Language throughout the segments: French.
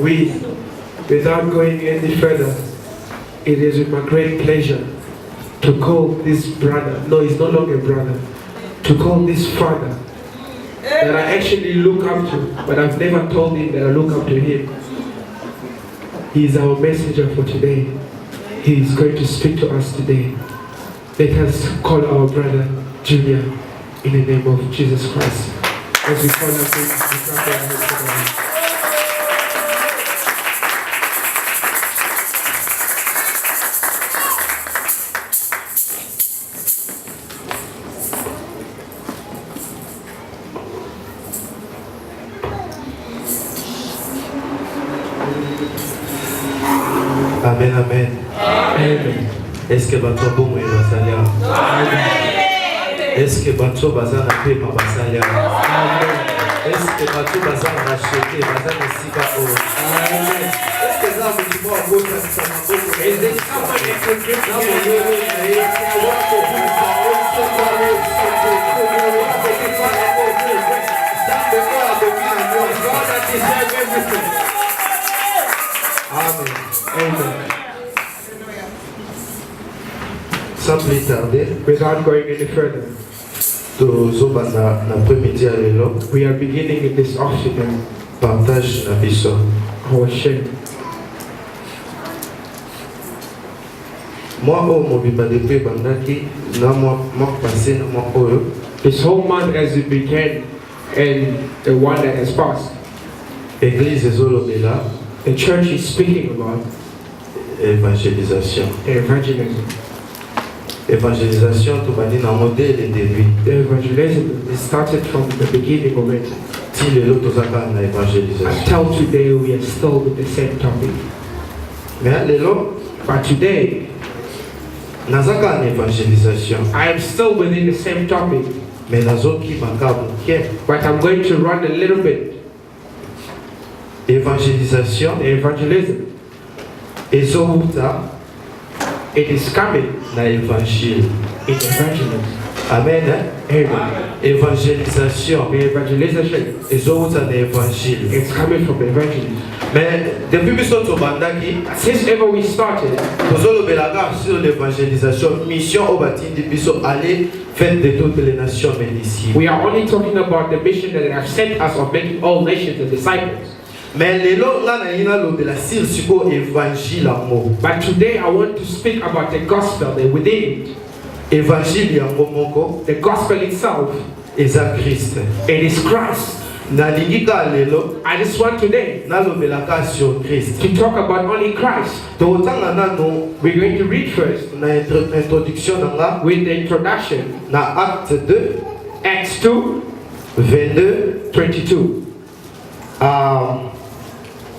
Without going any further, it is with my great pleasure to call this brother, no, he's no longer a brother, to call this father that I actually look up to, but I've never told him that I look up to him. He is our messenger for today. He is going to speak to us today. Let us call our brother Junior in the name of Jesus Christ. As we call our name, we clap our hands together. Amen, amen. Amen. Est-ce que votre bon est basalia? Est-ce que votre bazar n'a pas ma basalia? Est-ce que votre bazar n'a racheté bazar n'a si pas haut? Est-ce que ça vous dit moi au bout de ça m'a beaucoup? Est-ce que ça m'a dit que ça m'a Amen. Amen. Sans plus tarder, Without going any further, we are beginning in this afternoon partage na biso. our share. Moi au mobimba depuis bandaki na moi passé na moi oyo. This whole month as it began and the one that has passed, Église ezolobela the church is speaking about évangélisation. evangelism. Évangélisation to bani na modèle de début. The evangelism is started from the beginning of it. Ti lelo tozaka na évangélisation. Until today we are still with the same topic. Mais lelo But today nazaka na évangélisation. I am still within the same topic. Mais nazoki makabu ke But I'm going to run a little bit. Évangélisation The evangelism, ezouta it is coming na évangile. in evangelism. Amen. Amen. Évangélisation The evangelization, ezouta na évangile. it's coming from evangelism. Mais depuis biso tobandaki Since ever we started, tozolobelaka sur l'évangélisation mission au batindi biso aller faire de toutes les nations bénies. we are only talking about the mission that have sent us of making all nations the disciples. Mais lelo nga na yina lobela sur siko évangile yango. But today I want to speak about the gospel that within it. Évangile yango moko The gospel itself, eza Christ. it is Christ. Nalingi ka lelo I just want today nalobelaka sur Christ. to talk about only Christ. Totanga nano We're going to read first na introduction nanga with the introduction, na acte 2 Acts 2, 22 22. à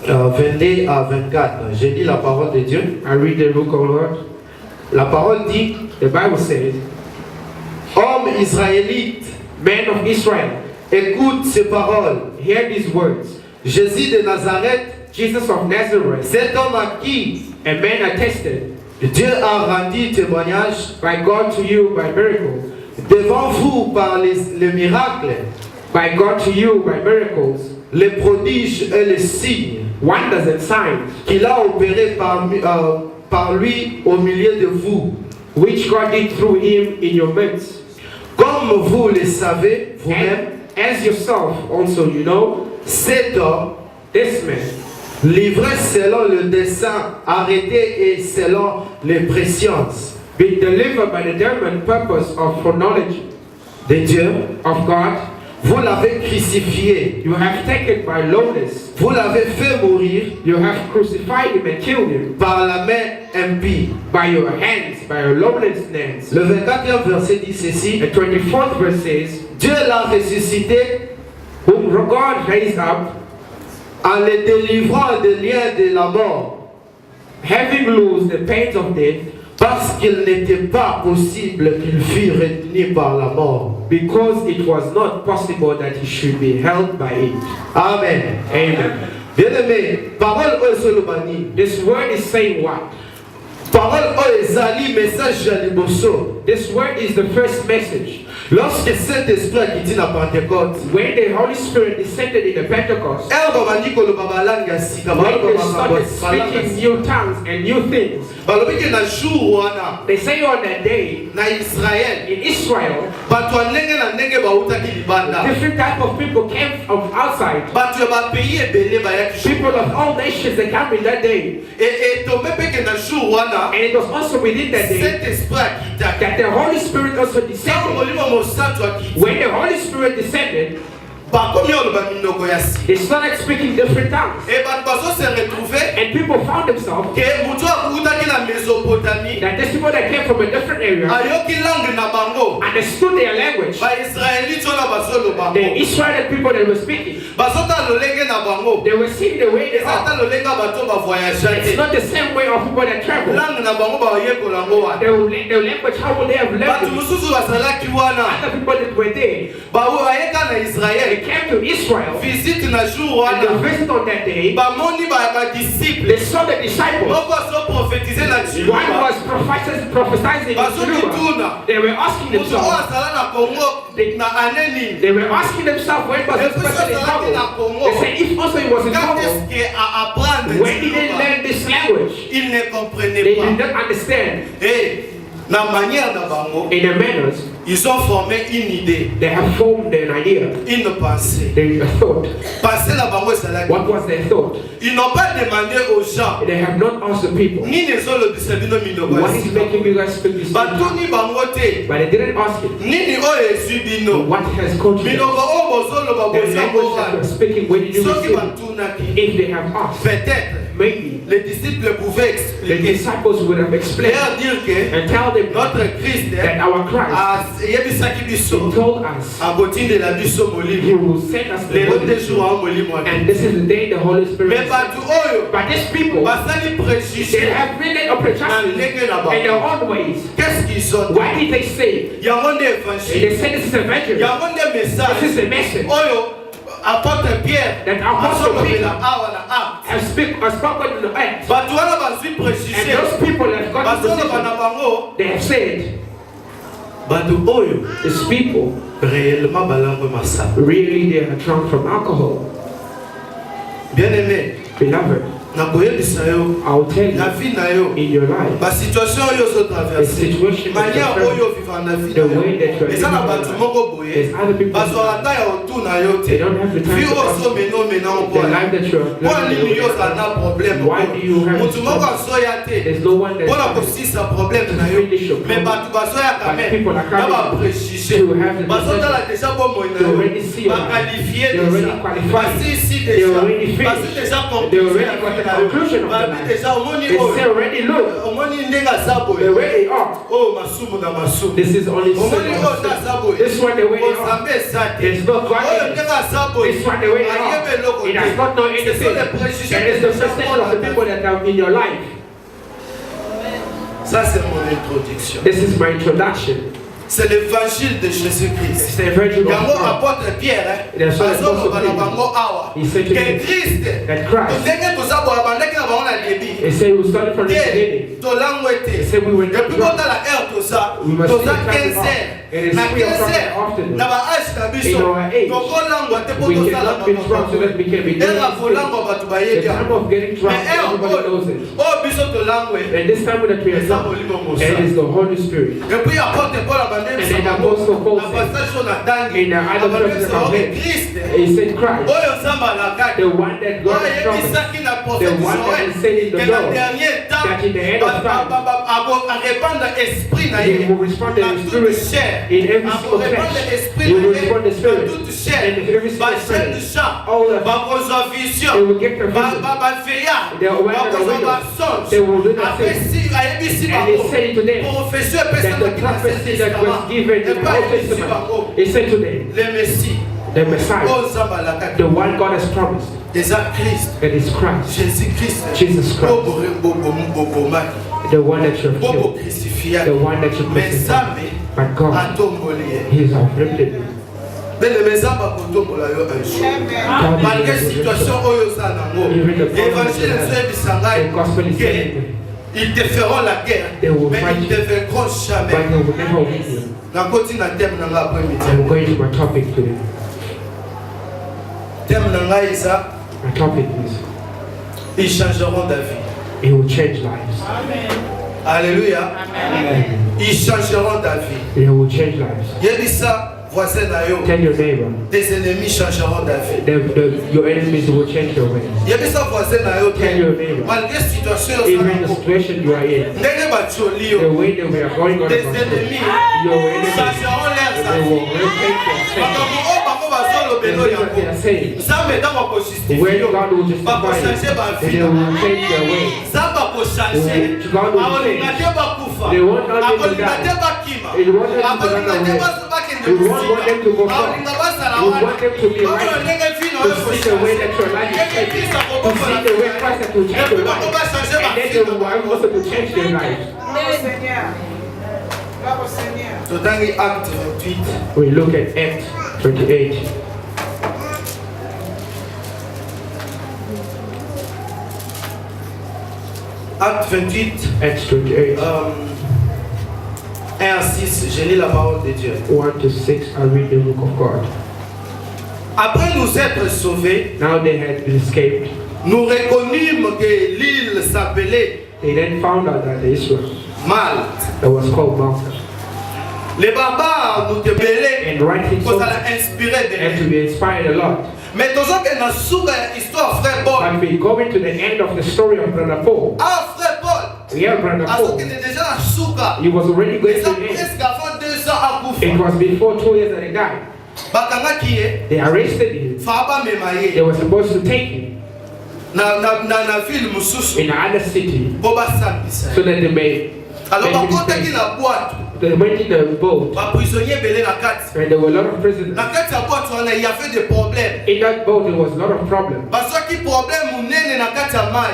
22 à 24. J'ai dit la parole de Dieu. I read the book of Lord. La parole dit, The Bible says, homme israélite, men of Israel, écoute ces paroles. hear these words. Jésus de Nazareth, Jesus of Nazareth, cet homme à qui a man attested Dieu a rendu témoignage by God to you by miracles, devant vous par les miracles, by God to you by miracles, les prodiges et les signes wonders and signs, qu'il a opérés par lui au milieu de vous. which God did through him in your midst. Comme vous le savez vous-même, And as yourself also you know, cet homme, this man, livré selon le dessein arrêté et selon les presciences being delivered by the determined purpose of foreknowledge de Dieu, of God, vous l'avez crucifié, you have taken by lowness, vous l'avez fait mourir you have crucified him and killed him par la main impie. by your hands, by your lowliness. Le 24e verset dit ceci, The 24th verse says, Dieu l'a ressuscité whom God raised up, en le délivrant des liens de la mort, having loosed the pains of death, parce qu'il n'était pas possible qu'il fût retenu par la mort. because it was not possible that he should be held by it. Amen. Amen. Bien-aimé, parole oyo solobani, This word is saying what? parole oyo ezali message ya liboso. This word is the first message. Lorsque Saint-Esprit a quitté la Pentecôte, When the Holy Spirit descended in the Pentecost, elle va dire que le babalang a sika, when they started speaking new tongues and new things, balobi que na jour wana they say on that day na Israël in Israel, bato ndenge na ndenge bautaki libanda, different type of people came from outside. bato ya ba pays ebele bayaki, People of all nations that came in that day. et tombe pe que na jour wana And it was also within that day Saint-Esprit a quitté. that the Holy Spirit also Quand descended. molimo mosantu a quitté, When the Holy Spirit descended, bakomi oloba minoko ya sika, they started speaking different tongues. et bato bazo se retrouver And people found themselves que mutu akutaki na Mésopotamie that these people that came from a different area ayoki langue na bango, understood their language. ba Israélite wana bazoloba The bango, Israeli people that were speaking, bazota lolenge na bango, they were seeing the way they eza ta are. lolenga bato ba voyager It's te, not the same way of people that travel. langue na bango bayekola ngo wana. The language, how would they have Bato learned it? mosusu bazalaki wana Other people that were there, bayeka na they Israël came to Israel visite na jour and they wana, visited on that day. bamoni badisciple They saw the disciples. moko azo prophétiser na One Chiluba, was prophesying in Jerusalem. bazokituna They were asking moto oyo themselves, azala na Congo na ane nini, they were asking themselves when was this person in Congo? They said if also he was in quand Congo, est-ce qu'à apprendre when he didn't learn this language, il ne comprenait they pas. did not understand. Et na manière na bango, In their manners, ils ont formé une idée, they have formed an idea, une pensée. a thought. Pensée na bango ezalaki, What was their thought? ils n'ont pas demandé aux gens They have not asked the people, nini ezolobisa bino minoko ya what is sika. making you guys speak this language? Batuni bango te, But they didn't ask it. nini oyo ezwi bino, What has caused you? minoko oyo bozoloba The language that bozango you're speaking, when did you soki receive it? batunaki, If they have asked, peut-être maybe les disciples pouvaient the expliquer, disciples would have explained leur dire que and tell them notre Christ that our Christ, ayebisaki he biso told us akotindela biso he molimo, will send us the lelo Holy te jour Spirit. ya molimo ake. And this is the day the Holy Spirit Mais is bato oyo But these people, basali they préjugé have made up na prejudices ndenge na in their bango, own ways. qu'est-ce qu'ils ont Why did they say? yango nde They évangile, said this is evangelism. yango nde This is message a message oyo apôtre Pierre that Apostle Peter azolobela awa na Acte. has spoken in the earth. Bato wana bazwi And préjugé, those people have got the bazoloba position. na bango, They have said, bato oyo these people, réellement balangwe masaka. really they are drunk from alcohol. Bien aimé, Beloved, nakoyebisa yo I'll tell na you, vie na yo, in your life, basituation oyo the ozotraverse, situation that manière you're oyo vivre na vie the na way that yo, you're eza na living bato your moko life, boye there's other people bazwaka ta ya otuna yo they te, don't have the time vi to oyo ask ozomena omena the mpona life that you're mpona nini yo living. ozala na problème Why do you have motu moko azoya te There's no one mpona that's kosisa problème na yo, finish your mais problem. bato bazoyaka But me people are na coming bapréjugé, to have the bazotala deja bomoi na They yo, already see your life. baqualifie They already deja, qualified. basisi They deja, already finished. basi deja They already got the conclusion conclusion of the babi life. deja omoni They say oyo already, look, omoni ndenge aza the boye way they are. oyo masumu na masumu This is only omoni oyo sin. aza boye This one the way they are. ozambe eza te There's no God oyo in it. ndenge aza boye This one the way they ayebe are. eloko It does not know te anything. ce sont les préjugés That is the perception of the people that are in your life. ça c'est mon introduction, This is my introduction. c'est l'évangile de Jésus-Christ. It's the Virgin of yango God. apôtre Pierre That's why azoloba na Apostle bango awa He said to que them Christ that Christ, ndenge toza boya bandaki na bango na début they say we started from the te beginning. tolangwe They te said we were not depuis drunk. kotala heure toza We must toza see the 15 time off. heures It is na 3 o'clock 15 in the heures afternoon. na baage na In biso our age, tokolangwa te mpo we tozala cannot be drunk so that we can be doing ere ya this thing. kolangwa bato The bayebi time yango of getting drunk, mais heure everybody knows it. oyo biso tolangwe And this time that we are eza drunk, molimo it mosala is the Holy Spirit. epuis apôtre paul abandebisa And then bango Apostle Paul na said, passage oyo na tangi in the other abandebisa verses bango of ke Christ He said Christ, oyo nzambe alakaki the one that God has promised, ayebisaki na the prophète one that Joël is said in the que na Lord, dernier temps that in the end of time, arépandre esprit na He ye will respond to na the toute Spirit chair in every single arépandre flesh. esprit He na will ye respond the na Spirit toute chair in every single bajeune flesh. chat All of bakozwa They vision will get the vision. baveillard They are aware of the bakozwa windows. basonge They will do the apesi ayebisi And He bango said to them prophétie that the epesamaki na prophecy that was given in the epa Old ayebisi Testament, bango He said to them, le messie the Messiah, oyo nzambe alakaki the one God has promised, eza Christ that is Christ, Jésus Christ Jesus Christ. oyo bobomaki the one that you have oyo killed, bocrucifiaki the one that you mais crucified. nzambe But God, atomboli ye He has uplifted me. beleme nzambe akotombola yo un jour malgré situation oyo oza nango évangile ezoyebisa The ngai gospel is ke saying Ils te feront la guerre, They will mais fight ils ne you. te vaincront But jamais. they will never win you. I'm going to my topic today. My topic is, Ils changeront d'avis. it will change lives. Alléluia. Amen. Ils changeront d'avis. It will change lives. Yebisa, voisin na yo, Tell your neighbor, tes ennemis changeront d'avis. your enemies will change their ways. Yebisa, voisin na yo, Tell your neighbor, malgré situation even the situation you are in, ndenge batioli the yo, way that we are going on, tes about ennemis your enemies, changeront leur they will avis. retake their sin. Makambo oyo bango bazolobela The things that they yango, are saying, Nzambe ntango akojustifie when yo, God will justify bakochange it, bavi they na will bango. change their ways. Nzambe akochange, God will akolinga change. te bakufa, They won't only akolinga die. te bakima, They want them to akolinga run te away. bakende We won't want them to go mosika, far. akolinga basala We wana. want them to be Oyo right, ndenge vino to oyo see the way that your life is Ndenge changing, Kristo to akobokola see the way Christ has to change your bango life, bachange and then they will bafina. also to change their lives. Totangi acte 28. We look at Acts 28. Acte 28, Acts 28, 1 à 6, je lis la parole de Dieu. 1 to 6, I read the book of God. Après nous être sauvés, Now they had escaped. nous reconnûmes que l'île s'appelait They then found out that Israel, Malte. that was called Malta, Les barbares nous débelaient and writing pour so ça l'a inspiré and to de be inspired a lot. Mais toujours que dans souka histoire frère Paul. But we go into the end of the story of Brother Paul. Ah frère Paul. We have Brother Alors Paul. qu'il était déjà dans souka. He was already going Mais to ça the end. presque avant 2 ans à It Koufa. was before 2 years that he died. Bakanga qui est They arrested him. Faba They Memaye. were supposed to take him Na ville mususu. in another city Boba Sambisa. so that they may. Alors make bakotaki mistakes. na boîte. They went in the boat, Ba prisonnier belé na kati. and there were a lot of prisoners. Na kati ya boîte wana il y avait des problèmes. In that boat, there was a lot of problems. Basoki problème munene na kati ya mai.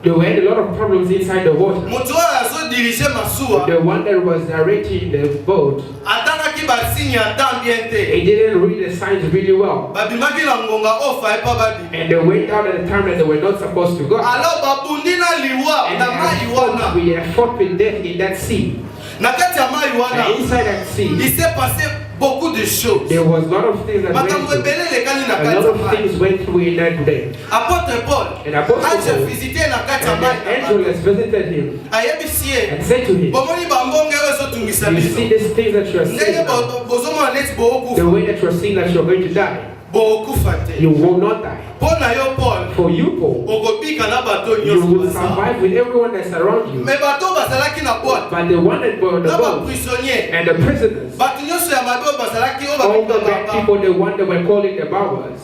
They had a lot of problems inside the water. Moto oyo azo diriger masuwa. The one that was directing the boat, Atangaki ba signe ata bien te. he didn't read the signs really well. Babimaki na ngonga ofa epa babi. And they went out at the time that they were not supposed to go. Alors babundi na liwa And na mai wana. we had fought with death in that sea. Na kati ya mai And wana. inside that sea, Il s'est passé beaucoup de choses. there was a lot of things that went Makambo through. ebele lekali na A kati lot ya of mai. things went through in that day. Apôtre Paul. And Apostle Aje Paul, visiter na kati ya and mai. the angel has visited him Ayebisi ye. and said to him, Bomoni bambonge oyo ezotungisa you biso. see these things that you are Ndenge seeing now, bozomona neti the bokufa. way that you are seeing that you are going to die, Bokufa te. you will not die. Mpo na yo Paul. For you, Paul, Okobika na bato you nyonso will baza. survive with everyone that's around you. Mais bato bazalaki na boîte. But the one that were on the Na boat baprisonnier. and the prisoners, Bato nyonso ya mabe oyo bazalaki oyo all the babika bad baba. people, the one that were calling the barbers,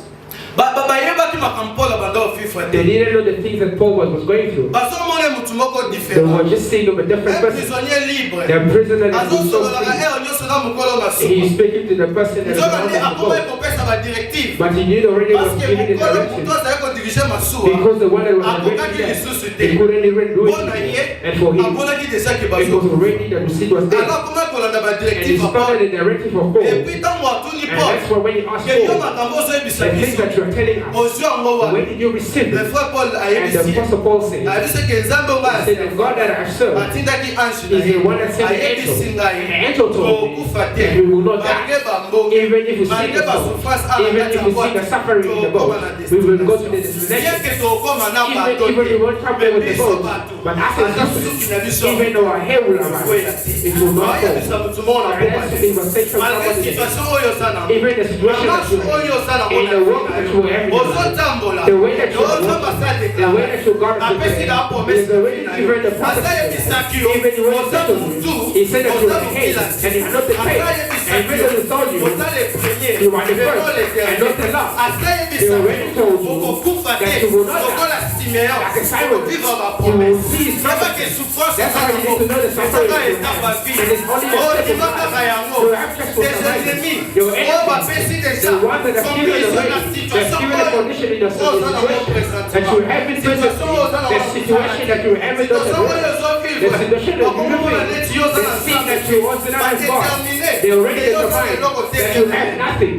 Bayebaki makambo Paul banda ofifwa they te. didn't know the things that Paul was going through. Bazomona mutu moko They différent. were just seeing him a different Un person. prisonnier libre. The prisoner that was so Azosololaka free. eo nyonso na mokolo masuku. He's speaking to the person that is Nzoka on nde the akoma boat. ekopesa badirective. But he knew already was Parce que giving the mokolo direction. moto azali kodirige masuwa. Because the one that was Akokaki directing lisusu them, he te. couldn't even do Mpo na it. ye, And for him, amonaki déjà ke it was bazo. already that the seed was dead. Alors comment kolanda And he badirective papa? started the directive of Paul. Et And puis ntango atuni Paul. that's why when he asked Ke yo Paul, makambo ozoyebisa the things biso. that you are telling us, Ozwi yango when wana. did you receive Le it? frère Paul And the ayebisi ye. apostle Paul said, Ayebisi ke nzambe onga he said that God that I serve atindaki ange na is ye. the one that sent the Ayebisi angel. ngai. And the angel told me Tokufa that te. we will not die. Malgré bambonge. Even if we see Malgré the basouffrance storm, à la even kati if ya we see boîte, the suffering in the tokoma boat, na we will go to the Bien destination. que tokoma na bato Even te. we won't travel with the Mais biso boat, bato. but as a Ata suki na biso. even though our hair will arise, it will not Ayebisa fall. mutu moko na Unless bomba. it was taken from Malgré somebody else. situation oyo oza nango. Even the situation that Marche you oyo oza nango in na the work vie na that yo. you have in your life, Ozotambola. the way that you are Ozomba sa walking, the déclaré. way that you got to Apesi na promesse is already na yo. given the Asa prophecy. yebisaki yo. Even when he Oza said to mutu. you, he said that you Oza are the head mokila. and you are not the Asa tail. And yebisaki when yo. he told you, Oza le premier. you are the Mais first non le and dernier. not the last. Asa They yebisaki already yo. told you Okokufa that te. you will not Lokola die. Simeon. Like a Simon, Okovivre ma you will promesse. see his Yeba prophecy. ke souffrance That's oza why you need to know the nango. suffering Ezaka you étape have. à vie. And it's only a Oh, step tu of vas life. kaka yango. You have just for Tes survival. ennemis. Your Oh, enemies, bapesi déjà. the ones that have given Compris away, na they've situation given a oyo. condition in your Oh, oza nango situation présentement. that you haven't presently, Situation oyo oza nango. the situation that you haven't done Situation oyo the ozovivre. situation that you Bakomona live neti in, yo oza the na sin nzambe. that you also not as God, Badetermine. they already Yo oza determined eloko te. that you have nothing.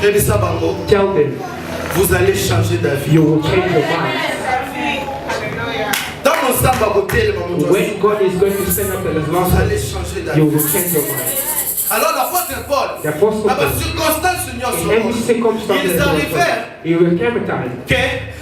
Yebisa bango. Tell them, Vous allez changer d'avis. you will change your mind. Dans mon When God is going to stand up as last, you will change your mind. Alors l'apôtre Paul, The Apostle dans Paul, la circonstance in every circumstance, ils arrivèrent it will come a time. que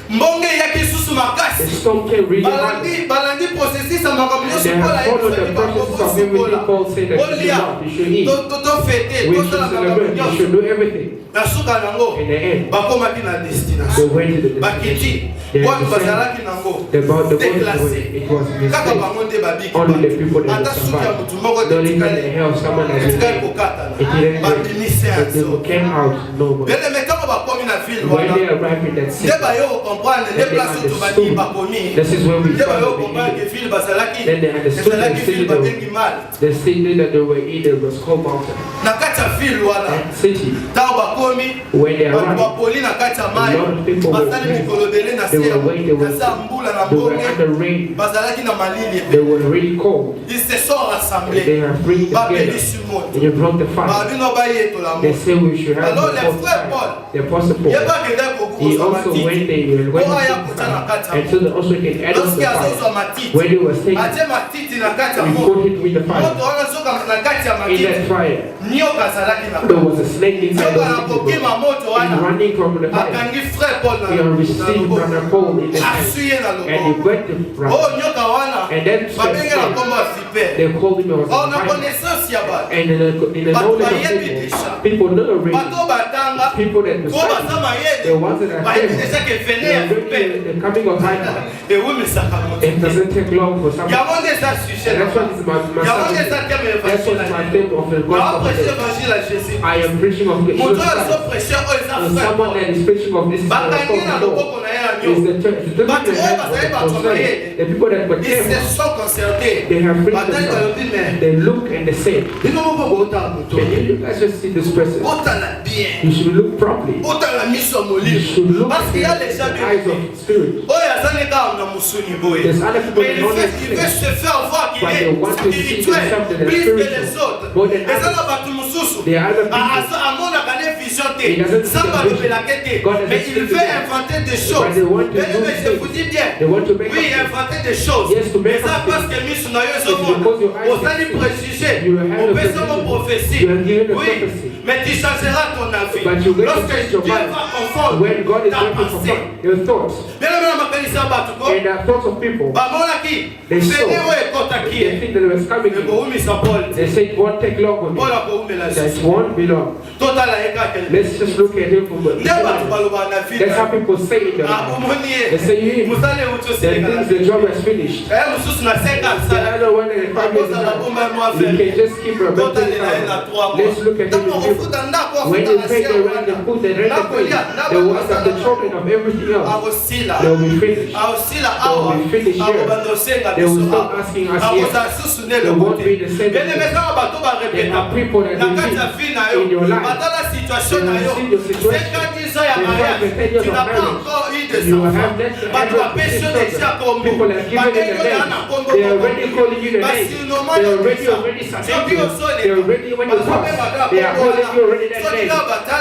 mbonge yaki susu The makasi. storm came really hard. Balandi processus ya makambo And nyonso they Paul have followed the process of everything Paul said that you should not, you should eat. tofete We should tosala makambo celebrate, you should nyonso do everything. na suka nango In the end, bakomaki na they destination went to the destination. bakiti They watu decided bazalaki nango the boat déclassé it was a kaka mistake. bango nde babiki Only the people that ata suki ya survived. mutu moko Not even the help someone has etikali been kokatana it didn't babimise but they yanso came out normal. bele mekango bakomi na ville When wana they arrived in that nde city, bayo comprendre nde they place oyo tobaki understood. bakomi This is where we nde bayo found the comprendre beginning. ke ville bazalaki Then they understood ezalaki the ville city, babengi mal the city that they were in, it was called Mountain. na kati ya ville wana That city, ntango bakomi when they bato arrived, bapoli na kati ya mai a lot of people were basali there. mikolo ebele na They se were waiting, na se ya mbula na they were mbonge under rain, bazalaki na malili they ebele were really cold. ils se sont rassemblés They are bringing together, babelisi moto and they brought the fire. babino bayetola They moto say we should have Alors, the les fourth frères fire. Paul, The Apostle Paul, yebakende he kokukozwa also matiti went there and went po aya to kota na kati ya and so that also can add on lorsque the azozwa fire. matiti When he was taken, atie matiti na kati ya we moto put it with the fire. moto wana soka na kati ya In matiti that fire, nioka azalaki na there was a snake inside nioka na the kokima city. moto And wana running from the fire, akangi frère Paul he had received Brother Paul in the hand, asuye na and he loboko went to oyo brother. nyoka wana And then babenge na kombo ya super they called him as or na a fire. connaissance ya bato And in the knowledge of people know already, bato batanga people that were po baza studying, mayele the ones that are bayebi here, deja ke vene they ya are super ready, the coming of Hyper. ewumisaka moto It doesn't take long for someone. yango nde eza sujet That's what is my yango nde subject. eza teme That's what is my theme of the na gospel. prêche today. évangile à Jésus I am preaching of the moto Jesus oyo azo Christ. prêche oyo eza And frère someone that is preaching of this is the bakangi na Apostle Paul. loboko na ye ya Is nyoka the church. The But people all that of them have are concerns, the people that were ils se careful, sont concertés they have preached batali balobi themselves. mais They look and they say, bino moko botala moto can you guys just see this person? botala bien You should look properly. botala miso ya You molimo should look parce at qu'il y a les gens the eyes of spirit. oyo aza ne kaka na mosuni boye There's other people mais that don't il veut have se faire voir qu'il But they est want to see spirituel themselves that are plus que spiritual. les autres More than eza others. na bato mosusu There are other people. amonaka ne vision te He doesn't see nzambe the vision. alobelake te God doesn't mais il speak to veut them. inventer des But choses they want to mais do je things. vous dis bien They want to make oui up inventer des choses Yes, to make eza up parce things. que miso na yo It's because your ezomona eyes ozali can see. préjugé You have a opesa mo precision. prophétie You have given a oui prophecy. mais tu changeras ton avis But you're going to lorsque change your Dieu mind. va confondre When God is ta going to pensée confront your thoughts bien aimé na makanisi ya bato ko and the thoughts of people, bamonaki They saw. vene oyo ekotaki they ye think that it was coming. ekowumisa paul They say it won't take long on paul you. akowumela That jesu won't be long. totala ye kaka Let's just look at him from nde bato the balobaka na That's how vie people say in the Bible. omoni They say ye him. mosala euti That oseleka na means the job is finished. ye mosusu na 5 The asala other one that is coming is akozala done. bomba mo You afele can just keep repeating totalela ye na 3 mois Let's look at him ntango in him. ofuta ndako When you afutaka pay se the rent, the food, the rent, the food, the work of the children of everything else, akosila they will be finished. akosila They awa will be finished here. akobanda osenga They will biso stop awa asking us akozala here. susu nde They won't lokote be the same. benemekaka bato There barepeta are people that na will kati ya live vie na in your yo life. batala situation They na will yo see your situation. 50 ans ya They mariage have 10 years tu of n'as pas marriage. encore eu des You enfants have that bato bapesi yo deja kombo people that give it in the bakengi oya name. na kombo They are already calling you the name. basinomoi They are already submitting you. They are already when you pass. They are calling you already that name.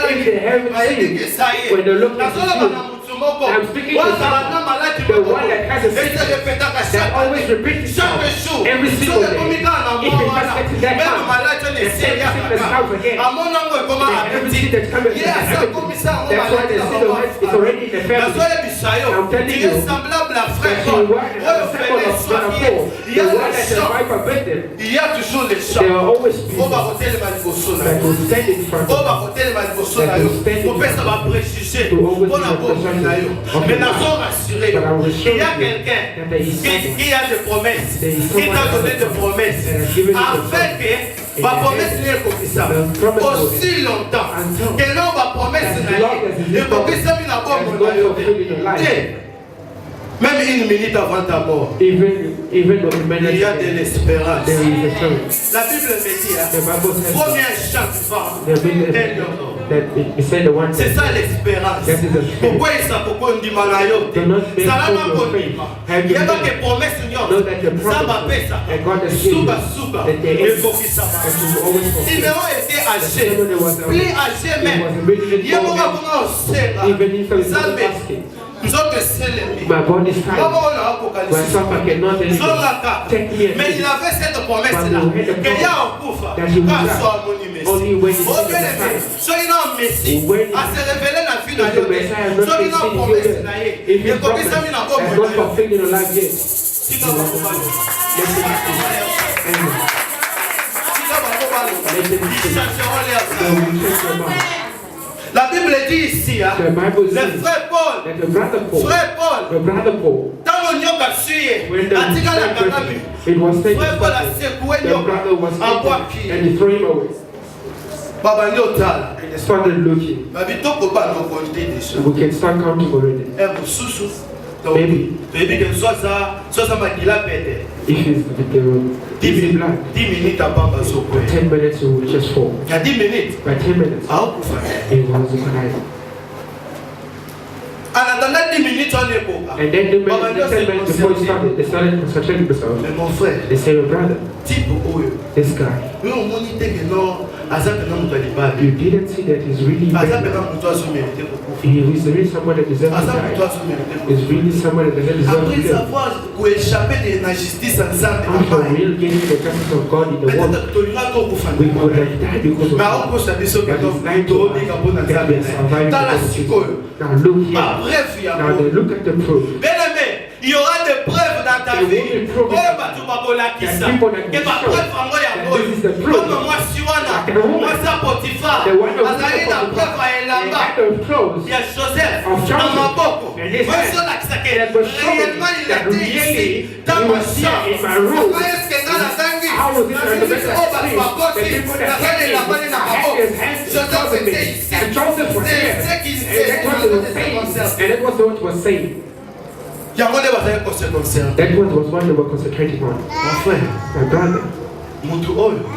If they haven't seen, when they look at you, I'm speaking to someone, the one that has a sickness that always repeats itself every single day. If it has get to that time, the same sickness comes again. Everything that's coming is happening. That's why they see the rest is already in the family. I'm telling you, that you work as a symbol of Brother Paul, the one that the wife abandoned, there are always people that will stand in front of you. Mais nazo rassuré, il y a quelqu'un qui a des promesses, qui t'a donné des promesses, afin que ma promesse n'est pas aussi longtemps que non ma promesse n'est pas même une minute avant ta mort, Even il y a de l'espérance. there is a chance. La Bible me dit, The Bible says premier chant that it said the one c'est ça l'espérance. That is the spirit. Pourquoi ça pourquoi on dit malayo? Do not make Ça full n'a of pas faith. Il y a pas que promesse Know that the ça va promise ça. that God has given Suba you, suba. that they Il faut que ça and to always fulfill. Simeon était âgé. Somebody was Plus âgé He même. was originally Il y a born beaucoup comment on sait là. even if he was Ça not mais asking. Nous autres, c'est l'ennemi. My body is tired. Myself, I cannot anymore. Take me Mais il avait cette promesse-là. Qu'il y a un couvre. Only when you soyez dans Messie, à se révéler la vie de Dieu. Soyez dans promesse. If you promise has not fulfilled in your life yet, la Bible dit ici, le frère Paul, dans le nyoka when the it was taken, the brother was taken and he threw him away. And they started looking. We can start counting already. Maybe if it's easy blood, 10 minutes it will just fall. By 10 minutes, it was crying. And then the 10 minutes before it started, they started concentrating themselves. They say, brother, this guy, you didn't see that he's really bad. He's really someone that deserves to die. He's really someone that doesn't deserve to live. After really getting the justice of God in the world, we would have died because of God. But he's lying to us that we are surviving because of Jesus. Now look here. Now they look at the proof. Il y aura des preuves dans ta vie. Oh, moi, Siwana, moi, ça Potiphar. Azali na preuve à Elamba. Il y a Joseph dans ma boko. Moi, je réellement, il était ici, dans ma chambre. Pourquoi est-ce que dans la tangue, Joseph était ici. C'est ce qu'il sait. And that was what was saying. That was what they were concentrating on. My brother,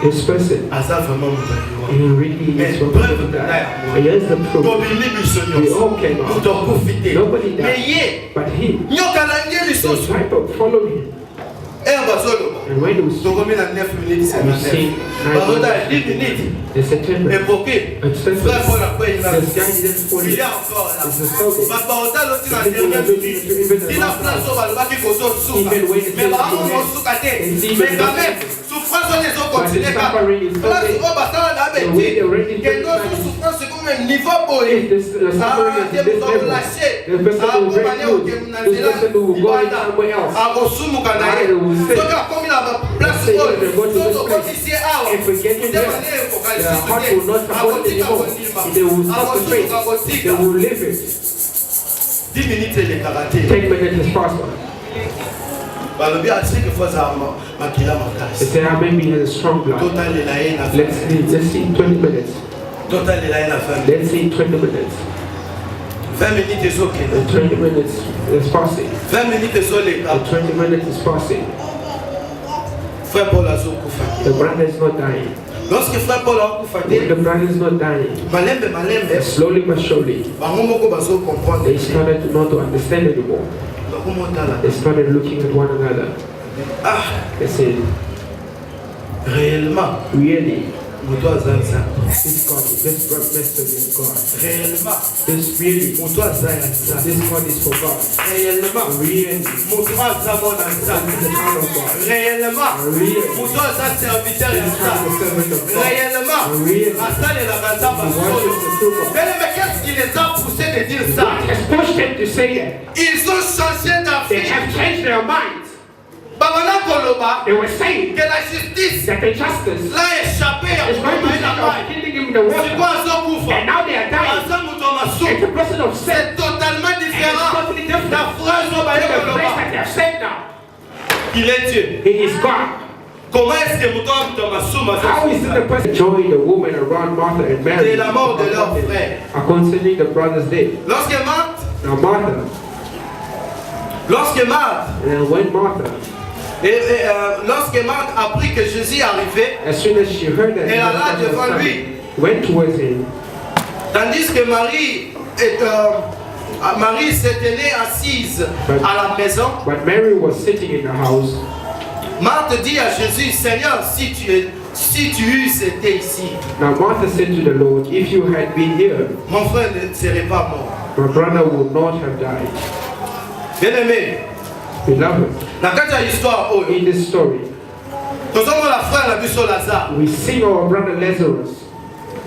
this person, he really is one of that. And here's the proof. We all came out. Nobody died. But he, the disciple followed him. And when we see 9 minutes, they said 10 minutes. And this guy didn't fall in. It's a struggle. Even when it's if we get in there, the heart will not support it anymore. They will stop the faith. They will live it. 10 minutes is faster. They say, maybe he has a strong blood. Let's see 20 minutes. Let's see 20 minutes. 20 minutes is passing. 20 minutes is passing. The brother is not dying. When the brother is not dying, slowly but surely, they started not to understand anymore. They started looking at one another. They said, really? This God, this message is God. This really, this God is for God. Really, this is the power of God. Really, this is the servant of God. Really, what has pushed them to say that? They have changed their minds. They were saying that the justice is going to stop killing him in the water. And now they are dying. It's a person of sin. It's totally different. The place that they are saved now. He is God. How is it the person joined the woman around Martha and Mary concerning the brother's death? Now Martha, when Martha, lorsque Marthe apprit que Jésus arrivait, as soon as she heard that, elle alla devant lui, went towards him. Tandis que Marie se tenait assise à la maison. But Mary was sitting in the house. Marthe dit à Jésus, Seigneur, si tu eusses été ici, now Martha said to the Lord, if you had been here, mon frère ne serait pas mort. my brother would not have died. Bien-aimé, Beloved, dans cette histoire, in this story, nous avons la frère la biso Lazare. we see our brother Lazarus.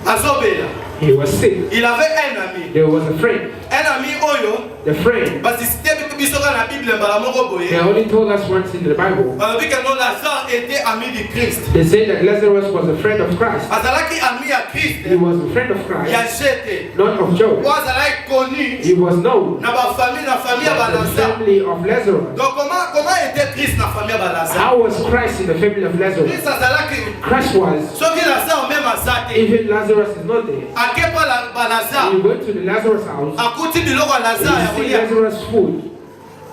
Azobela. He was sick. Il avait un ami. There was a friend. Un ami Oyo. The friend. Parce que c'était biso dans la Bible mbala boye. They only told us once in the Bible. On dit que non Lazare était ami de Christ. They say that Lazarus was a friend of Christ. Azalaki ami à Christ. He was a friend of Christ. Yachete. Not of Job. Azalaki connu. He was known. Na ba famille à The Lazare. family of Lazarus. Donc comment était Christ na famille à Lazare? How was Christ in the family of Lazarus? Christ azalaki. Christ was. So que Lazare même azate. Even Lazarus is not there. À quel point Lazare? You went to the Lazarus house. À côté de l'eau à Lazare. You see Lazarus food.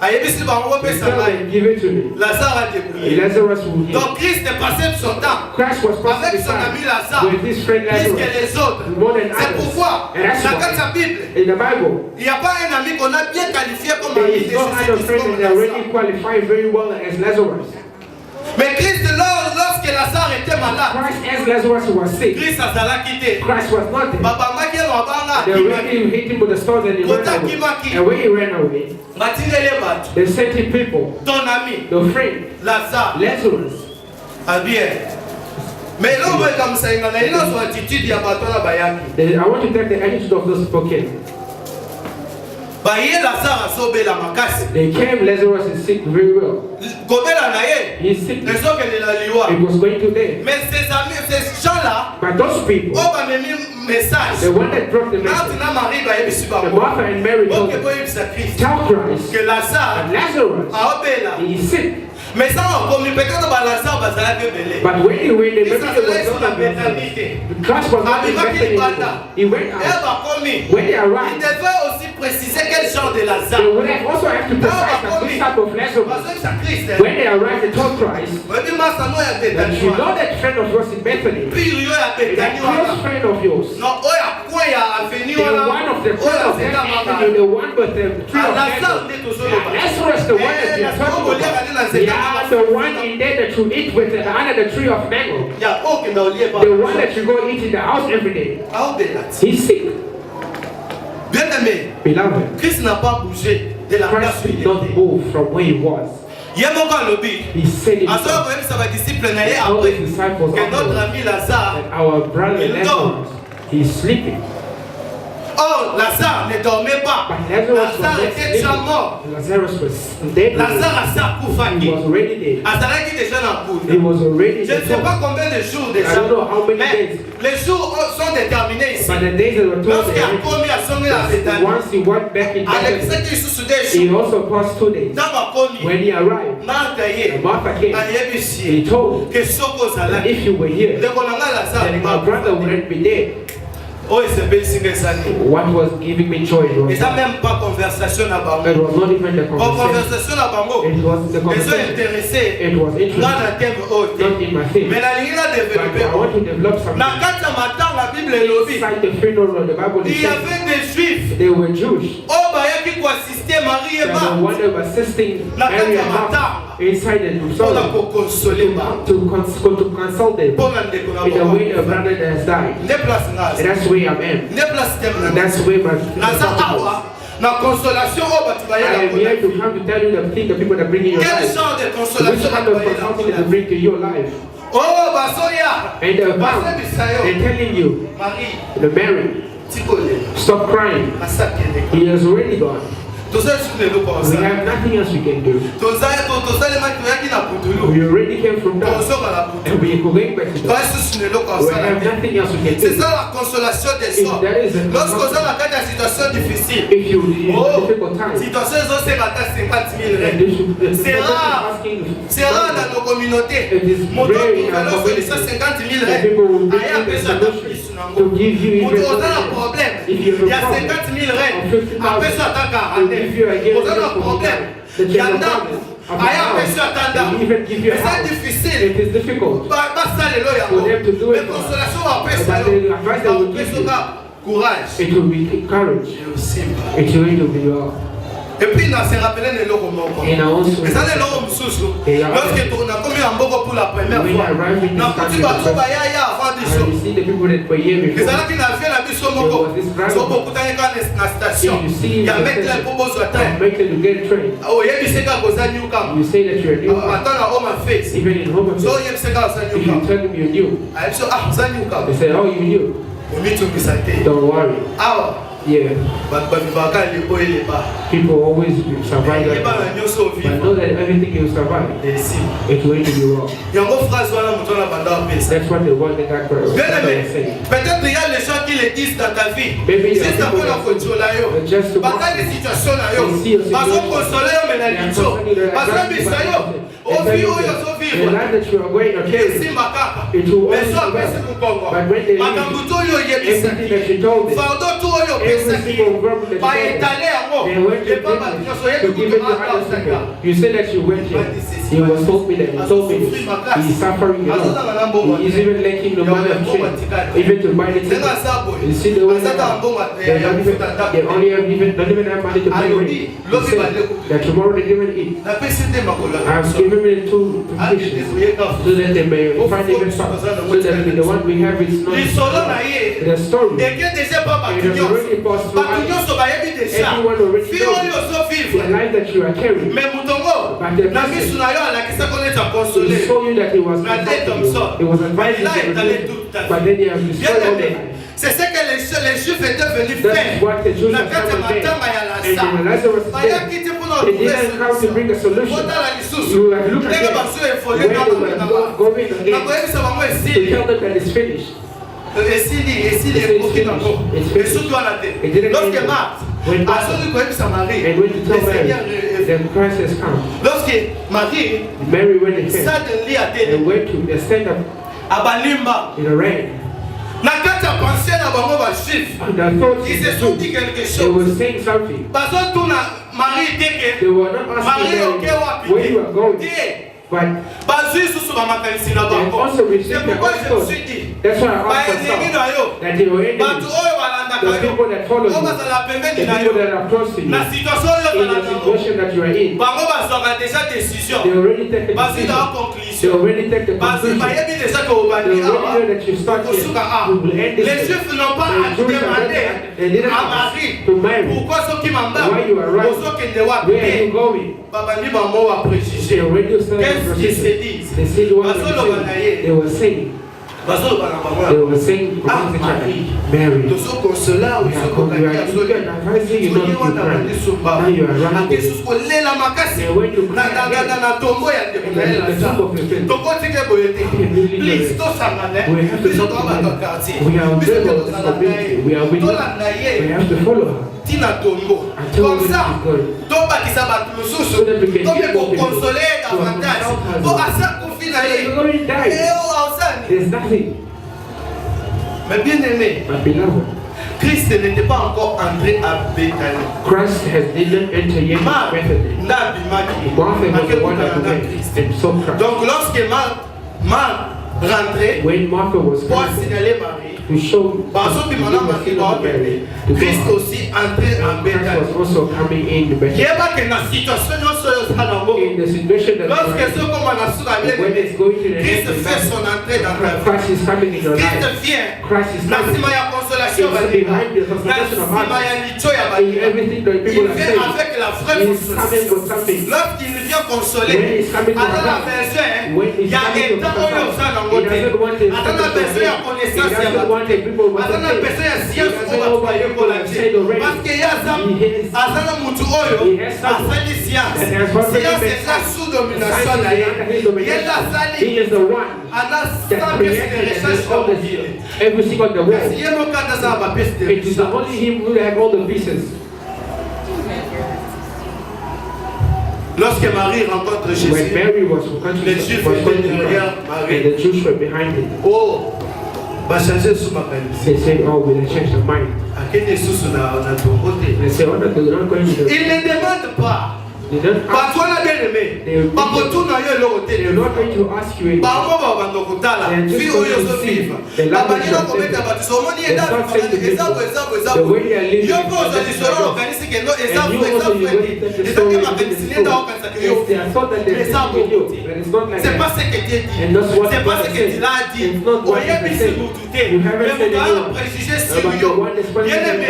Ayebisi bango pe You tell sabay. them, give it to me. Lazare a débrouillé. Lazarus would eat. Donc Christ est passé de son temps Christ was passing avec the son ami time Lazare with his friend plus que Lazarus. les autres. More than C'est others. pourquoi And that's dans why sa Bible, in the Bible, il n'y a pas un ami qu'on a bien qualifié comme there ami is de no other Jésus-Christ friend comme that already Lazare. qualified very well as Lazarus. Mais Christ, lorsque Lazare était malade, Christ, as Lazarus was sick, Christ azala quitté. Christ was not there. Babangaki mabanga They already hit him with the stones and he ran away. And when he ran away, batindele bato. they sent him people, Ton ami the friend, Lazare Lazarus. a bien. Mais là on va comme ça, il y a une autre attitude ya bato na bayaki. I want to take the attitude of those people came. Baye Lazare asobela makasi. They came, Lazarus is sick very well. Gobela na ye. He's sick. Les autres que la liwa. It was going to die. Mais ces amis, ces gens-là, But those people, oh ba memi message. the one that brought the Quand message, na Marie ba yebisi ba. the Martha and Mary told OK them, boy yebisa Christ. tell Christ Que Lazare that Lazarus, aobela. he is sick. Mais ça on commis peut-être ba Lazare ba zala belé. But when he went, the Christ message allait was sur la not in Bethany. Bethany. Christ was not in Bethany anymore. He went Et out. ba commis. When they Il arrived, devait aussi préciser quel genre de they Lazare. would have also have to precise that this type of Parce Lazarus. que ça Christ. When they arrived, they told Christ Webi masa no ya that Bethany. you know that friend of yours in Bethany, Puis yo ya that Bethany close wana. friend of yours, Non, oya point ya avenue the wana. one of the friend Oya of c'est that ta avenue, the one with the tree of Lazare Lazarus. nde tozoloba. Lazarus, the one that you're talking about. Yeah, the one in there that you eat with under the tree of mango. Ya oke na olie ba. The one that you go eat in the house every day. Aobela. He's sick. Bien aimé, Beloved, Christ n'a pas bougé de la place Christ où il did not était. move from where he was. Ye moko alobi. He said it Azo koyebisa ba disciple na ye He told après his disciples que notre afterwards ami Lazare. that our brother Il Lazarus, he's sleeping. Oh, Lazare ne dormait pas. But Lazarus was Lazare not était déjà mort. sleeping. Lazarus was dead. Lazare a sa He kufaki. was already dead. Azalaki déjà na He poule. was already Je ne sais dead. pas combien de jours I déjà. don't know how many Mais days. les jours sont déterminés ici. But the days that were told Lorsqu'il a him, commis à son à Bethany. once he went back in Avec Bethany, ce qui sous des he jours. also passed 2 days. Dans ma commis. When he arrived, Martha and ye. Martha came, Ayebisi. he told Que soko that zalaki. if you were here, Ndeko na nga Lazare then my brother wouldn't be dead. Oh, esepelisi nga esani. What was giving me joy was Eza même pas conversation na bango. it was not even the Kwa conversation. conversation na bango. It was the Ezo conversation. intéressé. It was Nga interesting, na thème oyo te. not in my thing. Mais nalingi na But développer. I want to develop something. Na kati ya matanga la Bible elobi. Inside the funeral, the Bible Il y says avait des juifs. they were Jewish. Oh, bayaki kuassister Marie et They were Marthe. one that was assisting Na Mary kati ya and Martha matanga. inside the Mpona sorrow kokonsole bango. to consult them Mpona ndeko na in the way a bango. brother that has died. Nde place nga And aza. that's where I am. Nde place thème na And nga. that's where my Naza awa. Na consolation oyo bato I bayela am here to kona. come to tell you the thing, the people that bring in your Quel life. genre de Which consolation kind bato of bayela consulting that kona. bring to your life? Oh, basoya. And the Base vow, bisayo. they're telling you, Marie. the Mary, Tikole. stop crying. Asakele. He has already gone. Tozali sur le loco We ensemble. have nothing else we can do. Tozali ma toyaki na putulu. We already came from that. Tozoka na putulu. And we are going back to that. Toyasi sur le loco We have ensemble. nothing else we can C'est do. ça la consolation des If hommes. that is a Lorsqu'on a la carte de situation difficile. if you in a difficult time, Situation ils ont 50 000 and règles. this should- the C'est person rare. asking C'est rare dans nos communautés. It is Mon rare don in our gouverneur fait community. 50 000 the règles. people will bring Aya in the pesa solution plus to give you Mon even don a un solution. problème. If you have Il y a a problem, 50 000 or règles. 50,000, Après ça, t'as to give you 40 again On a un problème. Il y a un arbre. Aya pesa tanda. they even give you a Mais c'est house. difficile. It is difficult. Basta lelo For them to do yango. it. Mais consolation va pesa But the advice they will yo. give you, Courage. it will be courage. Je simba. It's going to be Et puis il a se rappelé de l'eau moko. And I also Mais ça c'est l'eau mususu. Yeah. Lorsque on a commis un boko pour la première When fois. I arrived in this Na country, kuti bato bayaya avant I biso. see the people that were here Mais before. ça qui n'a fait la biso moko. So beaucoup d'années na station. Il y a mettre les propos au train. Make them to get trained. Oh, il y a du seka koza new camp. You say that you're new. Attends la home face. Even in home So office, il y a seka koza if new you camp. tell them you're new, Ah, so ça new camp. they say, oh, you new. Omi tu bisate. Don't worry. Ah, Yeah. ba baka le po ele ba. People always survive Il that. ba na nyoso But vivre. know that everything you survive, Et si. it's going to be wrong. Yango phrase wana mutu na banda pesa. That's what the one that God Bien aimé, saying. peut-être il y a les gens qui le disent dans ta vie. Maybe there C'est are ça people qu'on a contrôlé yo. just to Parce que les situations là yo. They see your Parce situation. qu'on console yo mais la They are licho. concerning the Parce que life bisa yo. of Au the vie oyo so the vivre. life that you are going to Et carry. si makaka. It will Mais always so be pesa well. kukongo. But when they leave, Makambo to yo yebisa. everything that you told them, Fardo to oyo pesa every ki. single problem that Ba you told them, etale yango. they went to Et pas ba give nyoso it yebi to give it to kutu other ata people. You said that you went here. He was told me that. He told me this. He's suffering a lot. He's even lacking the money of strength, even to buy the ticket. Nenga sabo. You see the way Asata mbonga they don't only have don't even have money to buy rent. He said that tomorrow they didn't eat. na pesi nde makolo. I've given me two positions so that they may find even some, so that the one we have is not Lisolo na ye. the story. Eke déjà pas It batu has nyonso. already passed Batu through nyonso bayebi déjà. everyone already Fi oyo knows so the vivre. life that you are carrying. Mais mutongo. But the Na person misu na yo alakisa ko neta he consoler. saw you that he was Na tête comme ça. he was advising Là, il allait you, toute ta vie. but then he has Bien destroyed all the aimé. life. C'est ce que les Juifs étaient venus That's faire. what the Jews Na have kati ya come to matanga ya do. And Lasa. when Lazarus is Baya dead, kiti mpona they trouver didn't come to bring a solution. Otala lisusu. You have looked at Ndenge them baso efole when na they were bango. going Na again koyebisa bango to esili. tell them that it's finished. esili ekoki nango esuki wana te lorsque Marthe azoli koyebisa Marie And when you le tell Seigneur Mary that Christ has come, lorsque Marie Mary went and came suddenly ateli and went to the stand up abalimba in the rain. na kati ya pensée na bango bajuif And the thoughts ils se sont dit quelque they chose were saying something. bazotuna Marie teke They were not asking Marie oke Mary wapi where you are going, te but bazwi susu bamakanisi na they bango also received c'est the pourquoi je me gospel. suis dit That's why I asked baenemi myself na yo that they were bato enemies. oyo balandaka The yo people that follow oyo you, bazala the pembeni na people yo that are close to you, na situation oyo in the ozalaka yango situation that you are in, bango bazwaka déjà décision they already take the bazwi na decision. They conclusion already take the bazwi conclusion. bayebi déjà que They obandi already awa know that you start here. okosuka awa You will end this les way. juifs n'ont pas The Jews are demandé they didn't à ask Marie to Mary, pourquoi soki why mambamu you are right, ozokende wapi where are you te going? babandi bango wa They préjugé already started the qu'est-ce qu'ils se procedure. disent They said what bazoloba na ye they were saying. bazoloba na bango They were saying, Ah, amongst each Marie. other, Mary, tozokonsola we are going to advising you not to cry. Now you are running. ake susu kolela makasi They went to cry again. na tombo ya ndeko na ye In the Lazare. tomb of your friend. tokotike boye te please tosangane We have to biso talk toa bato ya to her. quartier We are biso members te of this tozalaka community. ye We are with her. tolanda We ye have to follow her. tina tombo Until comme we ça reach God. tobakisa bato mosusu So that we can toke give more people kokonsole ye to davantage help her. po asa kofi na ye He already died. eo ausani There's nothing. mais bien aimé My beloved, Christ n'était pas encore entré à Bethanie Christ has didn't enter yet Marc Bethany. ndabimaki Martha was the one that akekutana na went Christ and saw Christ. donc lorsque Marc rentrait When Martha was pour coming signaler Marie to show bazobima na Marie baokende Christ aussi entré en Christ Bethanie was also coming in the Bethany. yebake na situation nyonso oyo ozala nango In the situation that lorsque when ezokoma na suka bien it's going to the Christ next fait son entrée dans ta vie Christ is coming in your Christ life. vient Christ is na coming nsima ya consolation It's balinga behind the na consolation of nsima others. ya licho ya in balinga everything that il people are vient saying. avec la vraie He is coming with something. lorsqu'il vient consoler When he's coming to ata na us, besoin when he's ya coming to état oyo us, oza nango he te doesn't want the ata na besoin ya he connaissance ya doesn't want the people who ata na are besoin ya He science doesn't oyo know bato what people bayekola have te said already. parce que ye He has- aza na mutu oyo He has something asali science that has already science been eza sous domination na ye Science is ye under his nde domination. asali He is the one ana that 100 pièces de created recherche all kwa this, mokili every single the kasi world. ye moko ata aza na bapiece de It is recherche only him who have all the pieces. lorsque Marie rencontre When Jésus Mary was going Les Juifs étaient derrière Marie. and the Jews were behind it. oh bachange su makanisi They said, oh, we'll change the mind. akende susu na tombo te They said, oh, no, they're not going to il ne demande pas They don't ask. bato wana bien aimé bakotuna yo eloko te They're not going to ask you anything. bango babanda kotala vi oyo ozovivre babandina kobeta bato somoni ezayo mpe ozwa lisolo okanisi kendo ezaki makanisi nenda okanisaka yo eza bongo te c'est pas ce que Dieu dit c'est pas ce que Dieu a dit oyebisi mutu te mais mutu ana préjugé sur yo bien aimé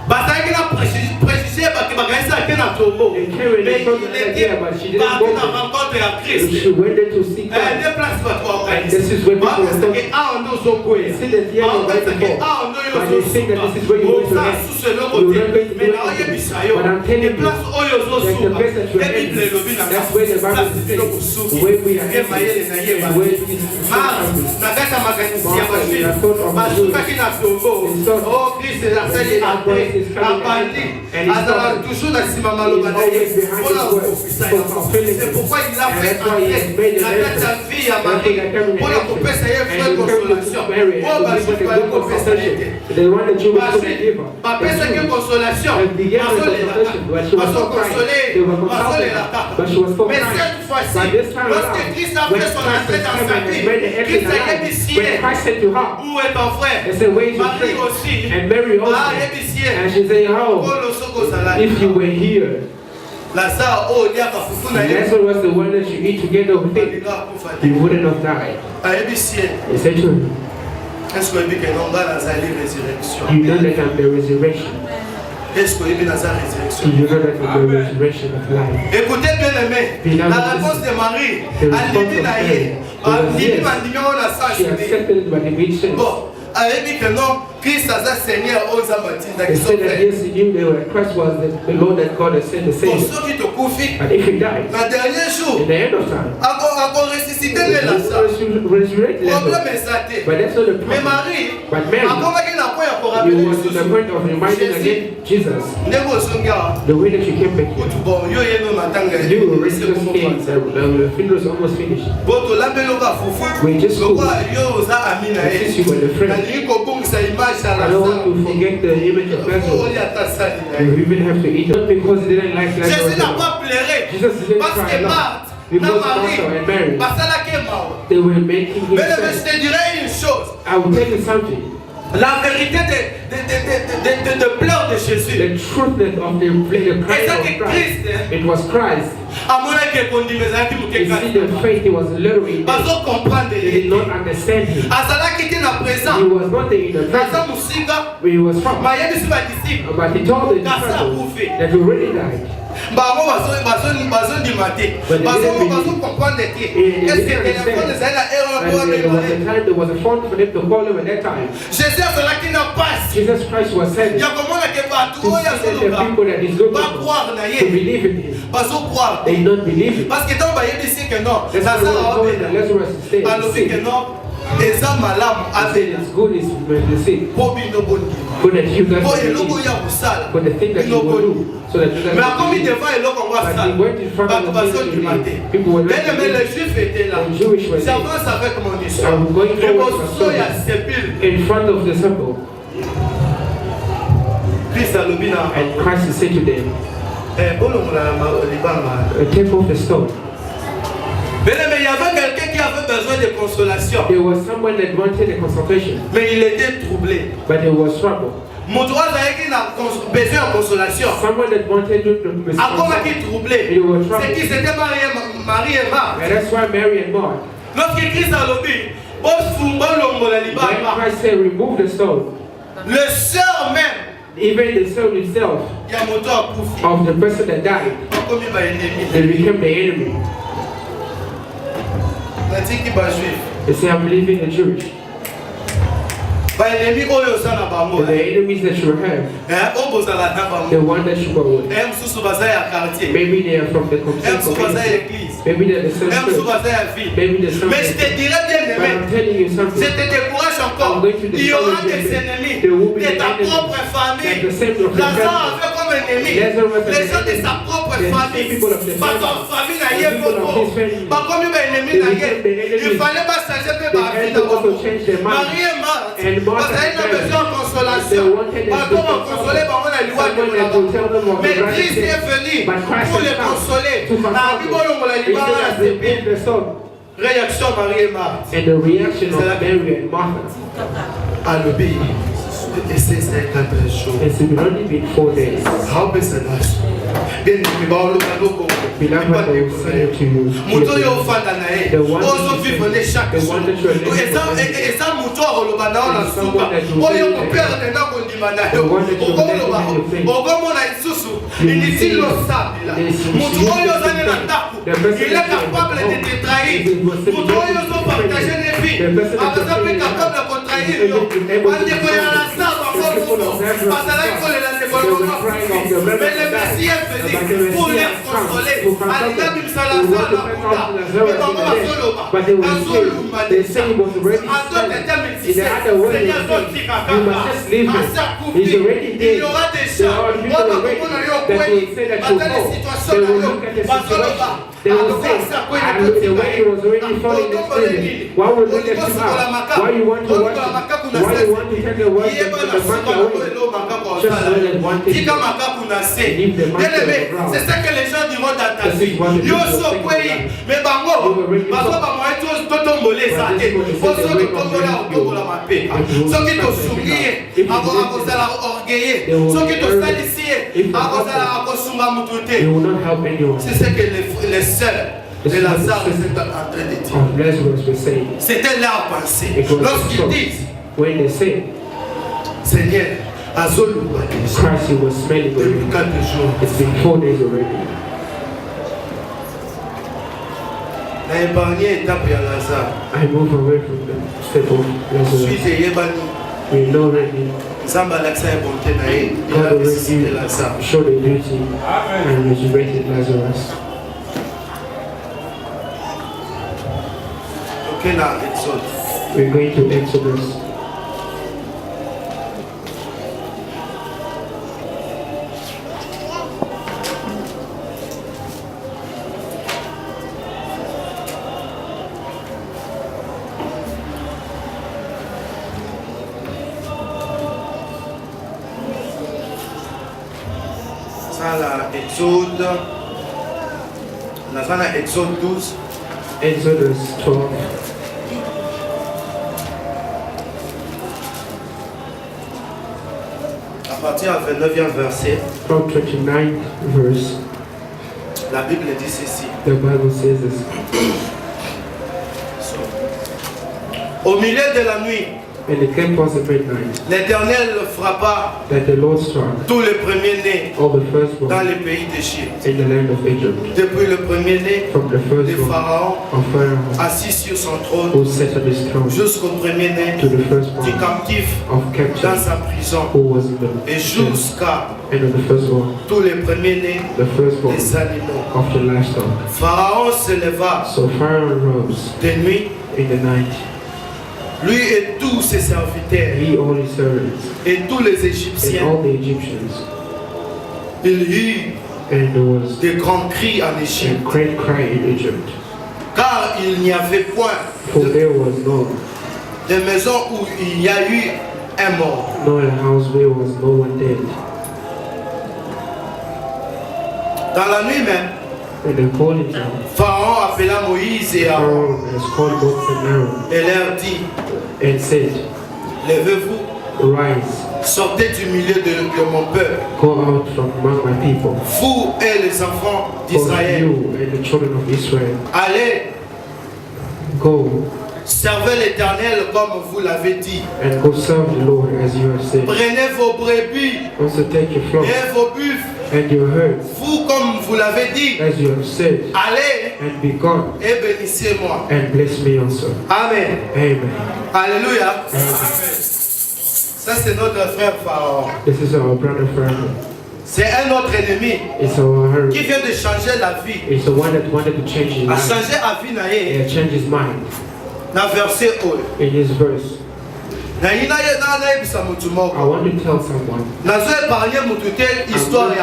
bazalaki na préjugé bato bakanisa ke na tombo mais il était parti na rencontre ya Christ nde place bato baokanisake awa nde ozokwea baokanisake awa nde oyo ozosuka oza susu eloko te mais naoyebisa yo place oyo ozosuka nde bible elobi na biloko suki nde mayele nayeba na kati ya makanisi ya bajuif basukaki na tombo o Christ asali apres abandi azala toujours na nsima maloba na ye mpona kokofisa yango c'est pourquoi il a fait entrer na kati ya vie ya Marie mpona kopesa ye vraie consolation oyo bajuif bayokopesa ye te bapesaki consolation bazolela kaka mais cette fois-ci lorsque Christ a fait son entrée dans sa vie Christ ayebisi ye où est ton frère Marie aussi ayebisi ye And she said, oh, if you were here, Lazarus was the one that you eat together with him, he wouldn't have died. He said to him, you know that I'm the resurrection. Do you know that I'm the resurrection of life? Écoutez bien aimé, la réponse de Marie, elle dit na ye, bon, ayebi que non, Christ as a Seigneur aux abatinda qui sont faits. Yes, he knew Christ was the Lord that God has sent the Savior. Pour ceux qui te confient, but if he died, le dernier jour, in the end of time, encore ressuscité les Lazare. Problème est ça. But that's not the problem. Mais Marie, but Mary, encore qu'il n'a pas encore you was to the point of reminding again Jesus. The way that you came back here. Bon, yo yeno matanga. You were restless things. The funeral was almost finished. We just go. Since you were the friend. I don't want to forget the image of Lazarus. You even have to eat it. Not because he didn't like Lazarus. Jesus didn't cry a lot. Because Martha and Mary, they were making him sad. I will tell you something. La vérité de pleurs de Jésus. The truth of the cry of Christ. It was Christ. You see the faith, he was literally there. They did not understand him. He was not there in the presence where he was from. But he told the disciples that he already died. But they didn't comprendre. There was a phone for them to call him at that time. Jesus Christ was sent to see that the people that is looking to believe in him. They don't believe it. That's why Lazarus is sick. It's good is sick. For that you guys for the thing that you will do. So that you guys but he went in front of the people were not the Jewish were there. I'm going forward in front of the temple. And Christ said to them, take off the stone. Mais il y avait quelqu'un qui avait besoin de consolation. There was someone that wanted a consolation. Mais il était troublé. But there was trouble. Mon droit qui a besoin de consolation. Someone that wanted to encore qui troublé. C'est qui c'était Marie et Marthe. And that's why Mary and Martha. Lorsque Christ a lobby, when Christ said remove the stone. Le sœur même. Even the soul itself of the person that died, they became the enemy. They say, I'm leaving the Jewish. The enemies that you have, the one that you go with. Maybe they are from the community. Maybe they're the same church. Maybe the same. But I'm telling you something. I'm going to discourage you. There will be the enemy. Like the same of the family. Lazarus and the people of the family. The people of his family. They became the enemies. They had to also change their mind. Parce qu'elle a besoin de consolation. Par contre, consoler, on a le droit de mais Christ est venu pour les consoler. Réaction Marie et Marthe. And the reaction of Mary and Martha. À l'obéir. Et c'est 54 jours. It's only been 4 days. How best it is. Bien, nous allons Beloved, I will say to you, Muto yo fanda na ye. Ozo vivre chaque jour. Et ça muto oloba na na suka. Oyo ko perdre na ko ndima na yo. Okoloba. Okomona isusu. Inutile lo sabila. Muto oyo zane na ndaku. Il est capable de te trahir. Muto oyo zo partager les vies. Abasa pe capable de contraire yo. Ande ko ya la saba ko muto. Pasala ko le la se ko. Mais le Messie est venu pour les consoler. But they will say he was already in the other way, you must just leave him. He's already dead. There are people already that will say that you go. They will look at the situation. They will say, the way he was already falling asleep. Why would look at him out? Why you want to watch him? Why you want to tell the words of the monkey away? Just so that one thing. Leave the monkey on the ground. C'est ça que les gens diront dans ta vie. Yo so kwei, mais bango, baso ba moi tous toto molé ça té. Oso ki tombola okobola mape. So ki to sungie, ako sala orgueillé. So ki to salisie, ako sala ako sunga mutute. You will not help anyone. C'est ce que les sœurs de Lazare étaient en train de dire. Of Lazarus were saying. C'était leur pensée. Lorsqu'ils disent, when they say, Seigneur, Christ, he was smelling already. It's been 4 days already. I move away from the step of Lazarus. We know already God already showed the beauty and resurrected Lazarus. We're going to Exodus. Exode 12. Exodus 12. À partir du 29e verset. From 29th verse. La Bible dit ceci. The Bible says this. Au milieu de la nuit, and it came past the midnight, l'Éternel frappa that the Lord struck tous les premiers-nés all the firstborn dans le pays d'Égypte. In the land of Egypt. Depuis le premier-né de Pharaon, assis sur son trône, who sat on his throne, jusqu'au premier-né to the firstborn du captif of captive, dans sa prison, who was in the et jusqu'à tous les premiers-nés des animaux. Of the livestock. Pharaon se leva so Pharaoh rose de nuit, in the night, lui et tous ses serviteurs, he, all his servants, et tous les Égyptiens, and all the Egyptians. Il y eut and there was des grands cris en Égypte, a great cry in Egypt, car il n'y avait point de maison où il y a eu un mort. No house where was no one dead. Dans la nuit même, Pharaon appela Moïse et Aaron et leur dit, levez-vous, sortez du milieu de mon peuple, vous et les enfants d'Israël, allez, servez l'Éternel comme vous l'avez dit. Prenez vos brebis et vos buffles, vous comme vous l'avez dit. Allez et bénissez-moi. Amen. Alléluia. Ça c'est notre frère Pharaon. C'est un autre ennemi qui vient de changer la vie. A changé la vie naïe. Dans verset 1. na ina ebisa mutu I moko want to tell someone nazo épargner mutu te histoire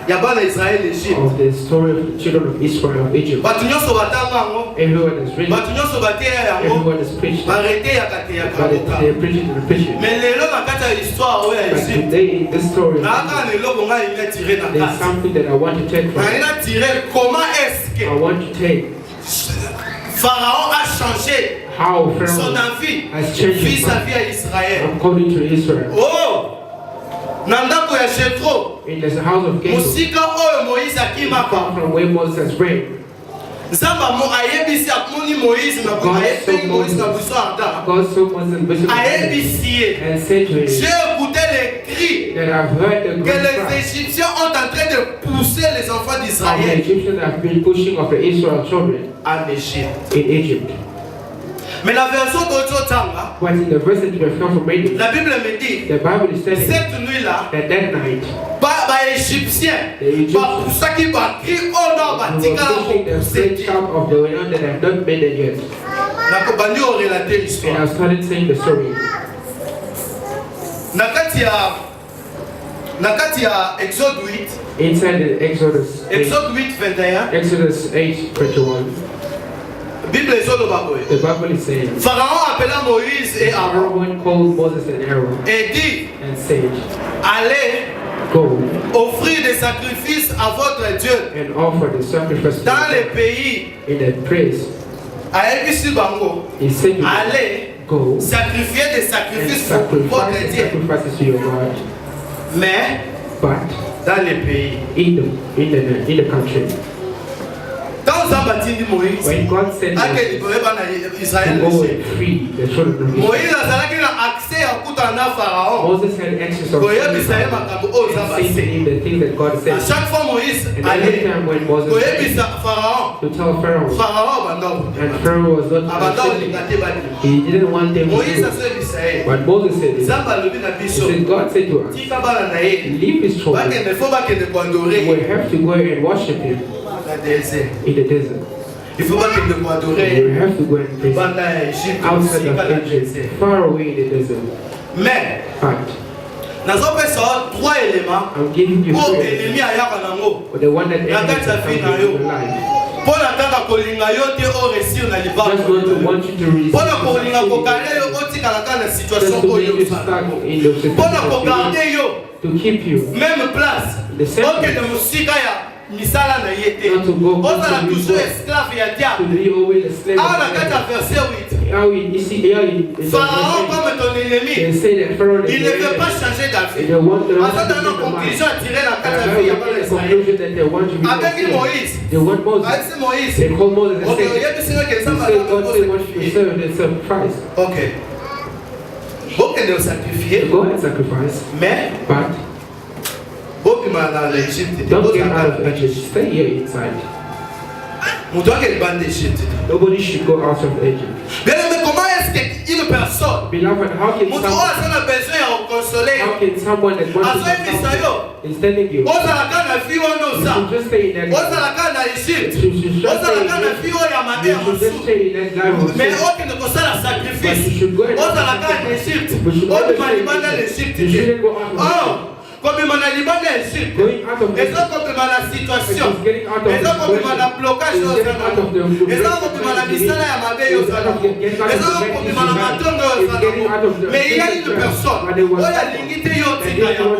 ya bana Israël Égypte of the story of the children of Israel of Egypt. bato nyonso batanga yango Everyone is reading, bato nyonso bateya yango everyone is preaching, barete ya kate ya but kaboka they're preaching and preaching. mais lelo na kati ya histoire oyo ya But Égypte today in this story, naaka na eloko ngai ina tire na there's kati something that I want to take from na it. ina tire comment est-ce que I want to take Pharaon a changé how son Pharaoh avis has changed his vis-à-vis à Israël. according to Israel. Oh! Na ndako ya Jethro, In the house of Jacob, musika oyo Moïse akimaka. far from where Moses has reigned, Nzamba mo ayebisi amoni Moïse na ayebisi Moïse na buso arda. God saw Moses and Bishop Ayebisi ye. and said to him J'ai écouté les cris that I've heard the que great les cry Égyptiens ont en train de pousser les enfants of the d'Israël Egyptians that have been pushing of the Israel children en Égypte. in Egypt. Mais la version d'Ocho Tanga, But in the verse that we have come from reading, la Bible me dit, the Bible is telling cette nuit-là, that that night, ba Égyptiens, the Egyptians ba poussaki ba cri oh non ba who tika were la pushing the great pousser. shout of the one that have not made it yet. Na ko bandi o relater And l'histoire. I started saying the story. Na kati ya Exode 8, Inside the Exodus 8, Exode 8 21, Exodus 8:21, Bible ezoloba boye. the Bible is saying, Pharaon appela Moïse et Aaron Pharaoh called Moses and Aaron et dit, and said, allez go offrir des sacrifices à votre Dieu and offer the sacrifice dans les pays. in the place. Ayebisi bango, He said to them, allez go sacrifier des and sacrifices pour votre sacrifice Dieu. sacrifices to your God, Mais but dans les pays. in the country. Quand Nzamba tindi Moïse, When God sent ake Moses libere bana Israël to go Égypte. and free the children of Israel, Moïse azalaki na accès ya kutana na Pharaon. Moses had access of Koyebisa ye makambo oyo and Nzamba say to ase. him the things that God À said. chaque fois Moïse And every allait time when Moses went koyebisa Pharaon, to tell Pharaoh, Pharaon banda and Pharaoh was not abanda listening, olinga te badi. he didn't want them to Moïse do it. azoyebisa ye. But Moses said, this. Nzamba alobi na He biso, said, God said to us, tika bana na ye. leave his children. Bakende fo bakende koadore We have to go and worship him na désert. in the desert. Il faut bakende koadore We have to go and praise him banda ya Égypte outside musika na of Egypt, désert. far away in the desert. Mais But nazopesa yo trois éléments I'm giving you oyo three. ennemi ayaka nango The one that Na enters kati ya vie na into yo. your life. mpo na kaka kolinga yo te oresir na Just want to libanga want you to receive. mpo na kolinga kokale yo otikala kaka na Just situation to make oyo you ozala stuck in the mpo na kogarde situation. yo To keep you. même place The same okende mosika ya misala na ye te Not to go ozala to toujours be esclave ya To diable be always a slave. awa na of kati God. ya verset 8 How in the Pharaon verse comme ton eight, ennemi they say that Pharaoh is il ne the veut pas enemy. changer d'avis They want the azota na conclusion attiré na kati ya vie ya bana the Israël conclusion that they want to be abengi the Moïse They want Moses. ayebisi Moïse They call Moses and ok say, oyebisi yo ke they nzambe say God say what you asacrifier serve and sacrifice. ok bokende osacrifier Go and sacrifice, mais but bobima na Égypte te don't get out of bozala Egypt. Stay here inside. moto ake libanda Égypte te Nobody should go out of Egypt. bien aimé comment est-ce que une personne Beloved, how can moto oyo someone, aza na besoin ya koconsoler how can someone that wants to azoyebisa help yo you is telling you, ozalaka na vie wana you oza should just stay in that life. ozalaka na Égypte You should just stay ozalaka na in vie oyo ya mabe ya You should just mosusu stay in that life of mais sin. okende kosala But sacrifice you should go and ozalaka na Égypte We should obima always libanda ya stay in Égypte Egypt. You te shouldn't go out of oh Egypt. kobima na libanda ya Égypte Going out of eza Egypt. kobima na situation It's getting out of eza kobima na blocage It's oyo getting oza out of nango the eza kobima na misala ya mabe oyo oza nango eza kobima na matongo oyo oza nango mais il y a une personne oyo alingi te yo otika yango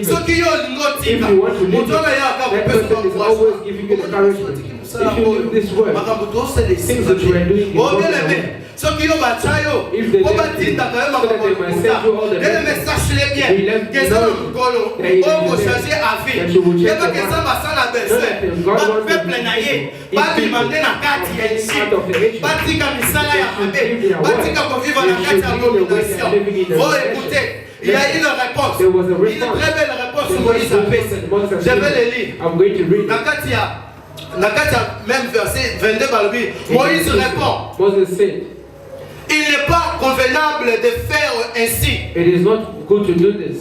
soki yo olingi otika moto wana ye aka That kopesa person is always giving you the encouragement. If you do this work, makambo tosala things that you are doing is obieleme soki yo batya yo If they po let batindaka yo you, so that makambo they might send you all the eleme sachle bien We let you keza na know mokolo that you oyo will kochange avi that you will change yebaka your eza mind. basala Know that besoin God wants bapeple to na ye His babima people nde na kati ya out Egypte of the Egypt. batika misala ya They should mabe live their batika way. kovivre They na kati ya should live the way they domination are living in the oh nation. écoutez il y a une réponse There was a une response. très belle réponse The Moïse first apesi response that Moses has je vais given. le lire I'm going to read na it. kati ya même verset 22 balobi Moïse répond Moses said, il n'est pas convenable de faire ainsi it is not good to do this,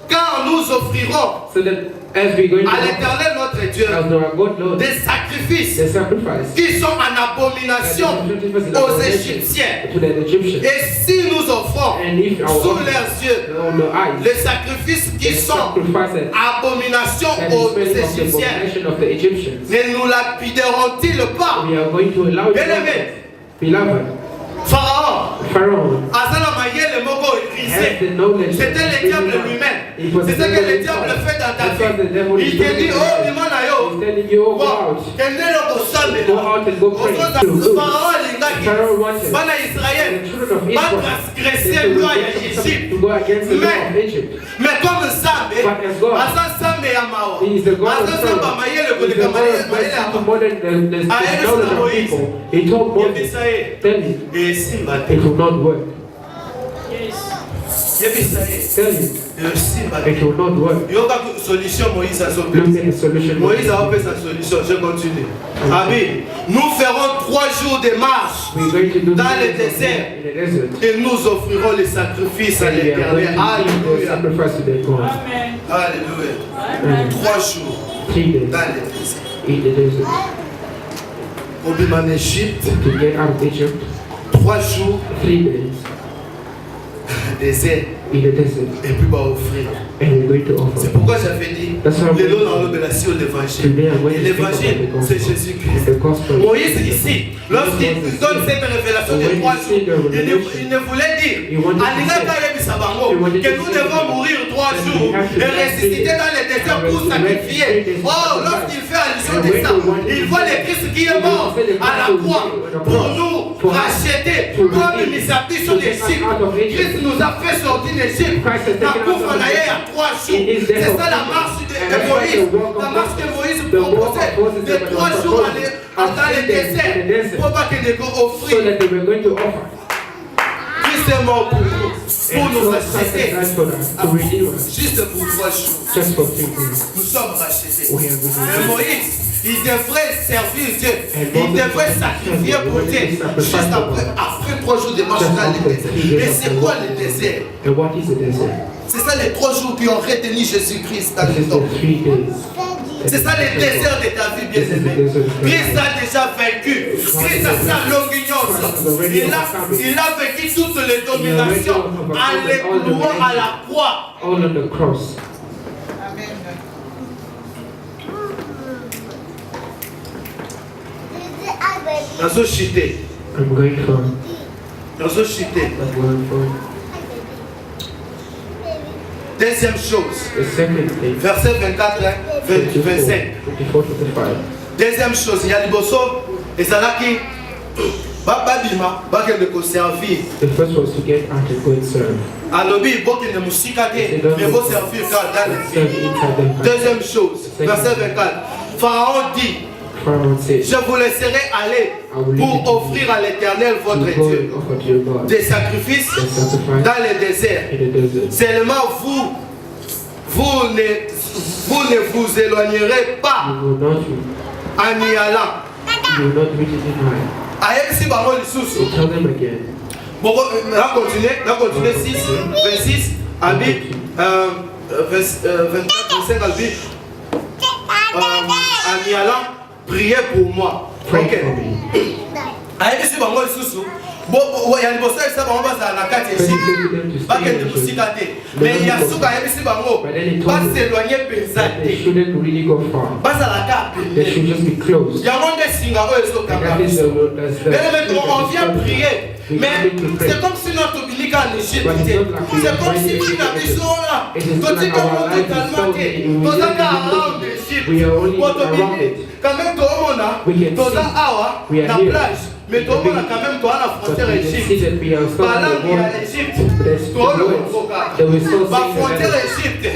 car nous offrirons so that as we're going to à l'Éternel notre Dieu as our God Lord, des sacrifices the sacrifice qui sont en abomination aux Égyptiens. to the Egyptians. Et si nous offrons And if our sous leurs yeux on the eyes, les sacrifices qui the sont sacrifices abomination that aux is made of the Égyptiens, abomination of the Egyptians, ne nous lapideront-ils pas? we are going to allow Bien-aimé, beloved, Pharaon, Pharaoh Azana Mayele Moko has risé. the knowledge. C'était le diable lui-même. It was C'est ce the que le devil diable himself. fait dans ta That's what the vie. devil is Il te dit, doing. oh, demande à He's yo. telling you, oh, go Bon, out. quel est le bossam Go out and go pray. Pharaon lingaki. Pharaoh wanted Bana the Israël. children of Pas Israel transgresser loi ya Égypte. to go against the law of Egypt. Mais comme Zambé, But as God, Asa Zambé ya mawa. He is the God of Asa Zamba Pharaoh. mayele He is koleka the God mayele of mercy ya more than the knowledge of people. He told Moses, tell me, Et Simba te. it will not work. Yebisaye. Tell me, Le Simba te. it will not work. Yoka solution Moïse a sauvé. Look at the solution. Moïse a fait sa solution, je continue. Amen. Nous ferons 3 jours de marche We're going to do dans le this désert in the desert. et nous offrirons les sacrifices à And we are going l'Éternel. to give the Alléluia. sacrifice to the God. Alléluia. 3 jours 3 days dans le désert. in the desert Au Bima en Égypte, to get out of Egypt. 3 jours 3 days désert in the desert, et puis va offrir. and we're going to C'est offer. pourquoi j'avais dit That's why les lots dans l'obération de l'évangile. today I'm going Et to speak about l'évangile, the c'est gospel. Jésus-Christ. The gospel. Moïse ici, lorsqu'il donne cette révélation de 3 jours, il ne voulait dire Alingaka yebisa bango, que nous devons mourir 3 jours et ressusciter dans les déserts pour sacrifier. Oh, lorsqu'il fait allusion de ça, il voit le Christ qui est mort à la croix pour nous racheter, comme il s'appuie sur l'Égypte. Christ nous a fait sortir d'Égypte. La couvre en aïe à 3 jours. C'est ça la marche de Moïse. La marche que Moïse proposait de 3 jours dans le désert pour pas que nous So offrir. that they were going to offer. Christ est mort pour nous, pour And nous so racheter. sacrifice for us, to redeem us, Juste pour 3 jours, just for 3 days. nous sommes rachetés. We have Mais redeemed. Moïse, il devrait servir Dieu. Il devrait sacrifier pour Dieu. Juste après 3 jours de marche dans le désert. Et c'est quoi le désert? And what is the desert? C'est ça les 3 jours qui ont retenu Jésus-Christ dans This le is temps. the 3 days. C'est ça le désert de ta vie, bien aimé. Christ a déjà vaincu. Christ a sa longue il a vaincu toutes les dominations en les clouant à la croix. All on the cross. Nazo chité. I'm going for. Nazo chité. I'm going for. Deuxième chose. The second thing. Verset 24, 25. 24 to 25. Deuxième chose, il y a liboso. Et ça là qui. Babima, bakende ko servir. The first was to get out and go and serve. Alobi, bokende musika te, mais vous servir dans les Serve inside the house. Deuxième chose, verset 24. Pharaon dit, Pharaoh said, je vous laisserai aller pour offrir à l'Éternel votre to go Dieu and offer to your God des sacrifices the sacrifice dans le désert. in the desert. Seulement vous ne vous éloignerez pas You will not, en y allant. you will not reach it in mind. Ayebisi bango lisusu. So tell them again. Bon, on va continuer 6, 26, Abi, 24, 25, Abi, en y allant, priez pour moi. Pray Ok. for me. Ayebisi bango lisusu. Bon, il y a une bossa ça bango basa na kati First he ici. said to them to stay Bakende in the musika church. te. Mais il y a suka ayebisi bango. But then he told Pas them s'éloigner pensa that they te. shouldn't really go far. Basa la ka They pele. should just be close. Yango nde singa oyo ezokanga That is biso. that's the On vient prier. Mais c'est comme si notre public en Égypte, c'est comme si tu n'avais besoin là. Quand tu commences totalement, tu as around l'Égypte. Quand même, tu as awa, la plage. Mais tu as quand même la frontière Égypte. Par là, il y a l'Égypte. Tu as la frontière Égypte. Tu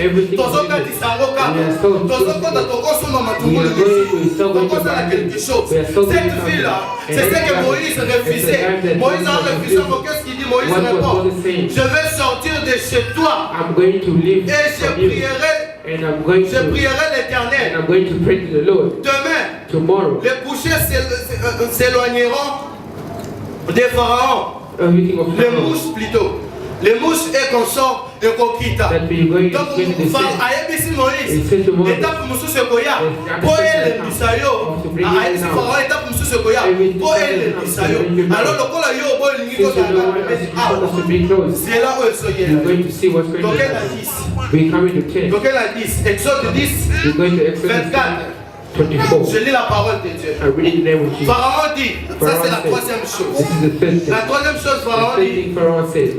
as quelque chose. Cette ville-là, c'est ce que Moïse refusait. Moïse a refusé. Qu'est-ce qu'il dit? Moïse répond, je vais sortir de chez toi I'm going to live et je from you, prierai and I'm going Je to prierai and l'Éternel. I'm going to pray to the Lord Demain, tomorrow. les bouchers s'éloigneront des pharaons. Everything of Les Pharaoh. mouches plutôt. Les mouches et consorts ekokita that we are going donc to the same. ayebisi He Moïse said to Moses, étape mosusu ekoya Yes, po elembisa yo ayebisi Pharaon étape mosusu ekoya po elembisa yo alors lokola yo obo olingi since you don't want us kozala to be close, zela oyo we're esoyela going to see what's going to tokela happen. 10 We're coming to 10. tokela 10 Exode 10 We're going to Exodus 24 24. je lis la parole de Dieu. I read the name of Jesus. Pharaon dit, ça c'est la Pharaon said, troisième chose. This is the third thing. La troisième chose, The Pharaon third dit, thing Pharaoh said,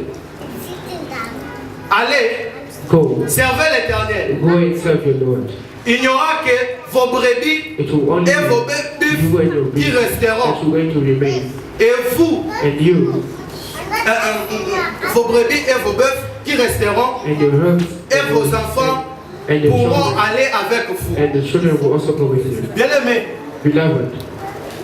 allez, go. servez l'Éternel. Go and serve your Lord. Il n'y aura que vos brebis It will only et vos be you and your bœufs qui beast resteront. that you're going to remain. Et vous, And you vos brebis et vos bœufs qui resteront, and your herds et vos enfants and your pourront children aller avec vous. and the children will also go with you. Bien aimé, Beloved,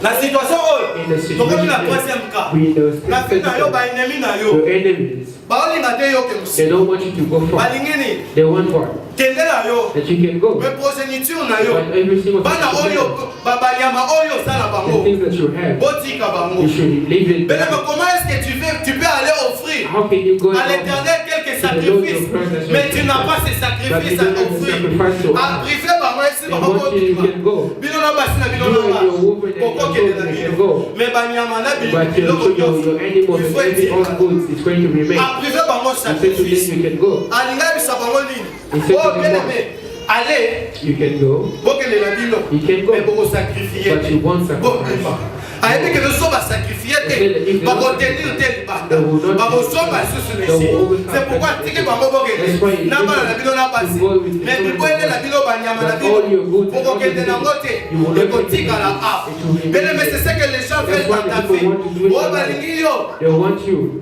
la situation in the où, situation donc la troisième cas, we know la vie na yo, ba ennemi na yo, your enemies, baolinga te yo ke they musi, don't want you to go far. balingi ni, They want far kende na yo, that you can go. me progéniture na yo, But every single thing bana that you oyo, have, banyama oyo osala the bango, things that you have, botika bango. you should leave it Mais back. comment est-ce que tu peux aller offrir How can you go à and l'Éternel quelques to the Lord your sacrifices, presence mais tu n'as pas ces but you sacrifices don't à have the offrir? sacrifice to À offer? priver bango esi And bango what you can go. bino na basi na bino You na and ba your woman and your kokokende na children can bino go. mais banyama na But biloko nyonso your animals il and faut every all etika goods is going to remain. à priver bango He said to them sacrifice you can go. alinga bisa bango nini He said to oh them bien what? aimé allez You can go. bokende na bino You can mais go. boko sacrifier But you won't sacrifice. ayebi ke biso basacrifie te bakotenir te libanda bakosomba lisusu na esi c'est pourquoi tiki bango bokende na bana na bino na basi mais bibwele na bino banyama na bino bokokende nango te ekotikala awa bene mais c'est ce que les gens veulent dans ta vie oyo balingi yo They want you.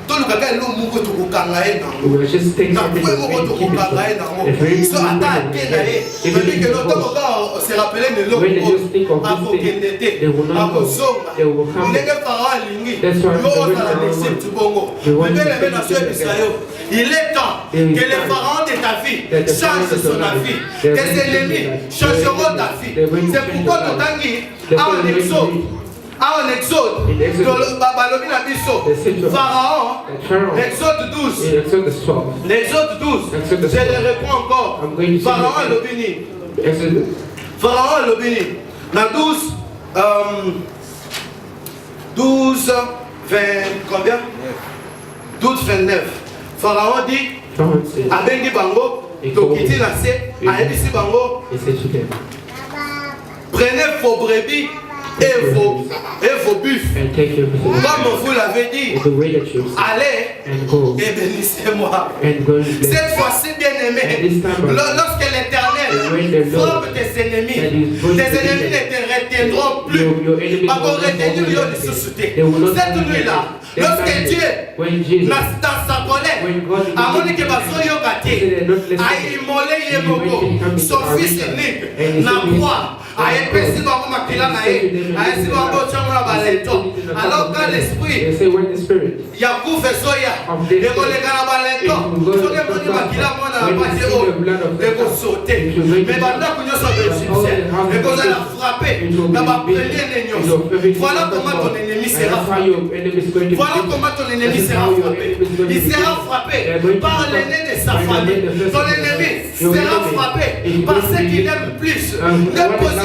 tolukaka elo moko tokokanga ye nango We will just take na something kwe and moko keep it. tokokanga ye nango If we so ata ate na ye babike no tokoka se rappele de eloko when they just think oyo of this akokende thing, te they will not go. akozonga They will come. ndenge Pharaon alingi That's why yo the ozala women décepte bongo they want to mebelebe na take so it ebisa again. yo il est temps There is que les time pharaons de ta vie that the changent pharaons of son your vie life, they're tes going to ennemis change your life. changeront ta vie They're going to c'est change pourquoi your life. totangi That's en why they're exode going to en exode In Exodus, balobi na biso they said to us pharaon that Pharaoh, exode 12 in Exodus 12, L'exode 12, Exode je le réponds encore. I'm going to say Pharaon it again. Lobini. Exodus, Pharaon Lobini. Dans 12, 20, combien 12, 29. Pharaon dit, Pharaoh said, Abengi Bango, Tokiti Nase, Aebisi Bango, he said to them, prenez vos brebis et vos buffles. and take everything Comme vous l'avez dit, the way that you said, allez and go, et bénissez-moi. and go and bless. Cette fois-ci, bien aimé, And this time around, lorsque when l'Éternel the Lord frappe tes ennemis, that is going tes to be ennemis there, ne te retiendront plus. your enemies Pas qu'on will not retenir hold yo you de back. susciter. They will not Cette hold you nuit-là, back. lorsque That Dieu, night, when Jesus, dans sa colère, when God is a montré que in baso yo He gâté, said, "Not listen." a immolé Yemoko, son fils unique, And he na said, croix, a épesi bango makila na ye, a esi bango tchango na baleto. Alors quand l'esprit they say when the spirit yakufa ezoya ekoleka na balento soki emoni makila mwana na pasi oyo ekosote me bandako nyonso ya baegyptien ekozala frappe na bapremiere nyonso. Voilà comment ton ennemi sera frappé. Voilà comment ton ennemi sera frappé. Il sera frappé par l'aîné de sa famille. Ton ennemi sera frappé par ce qu'il aime plus. Les positions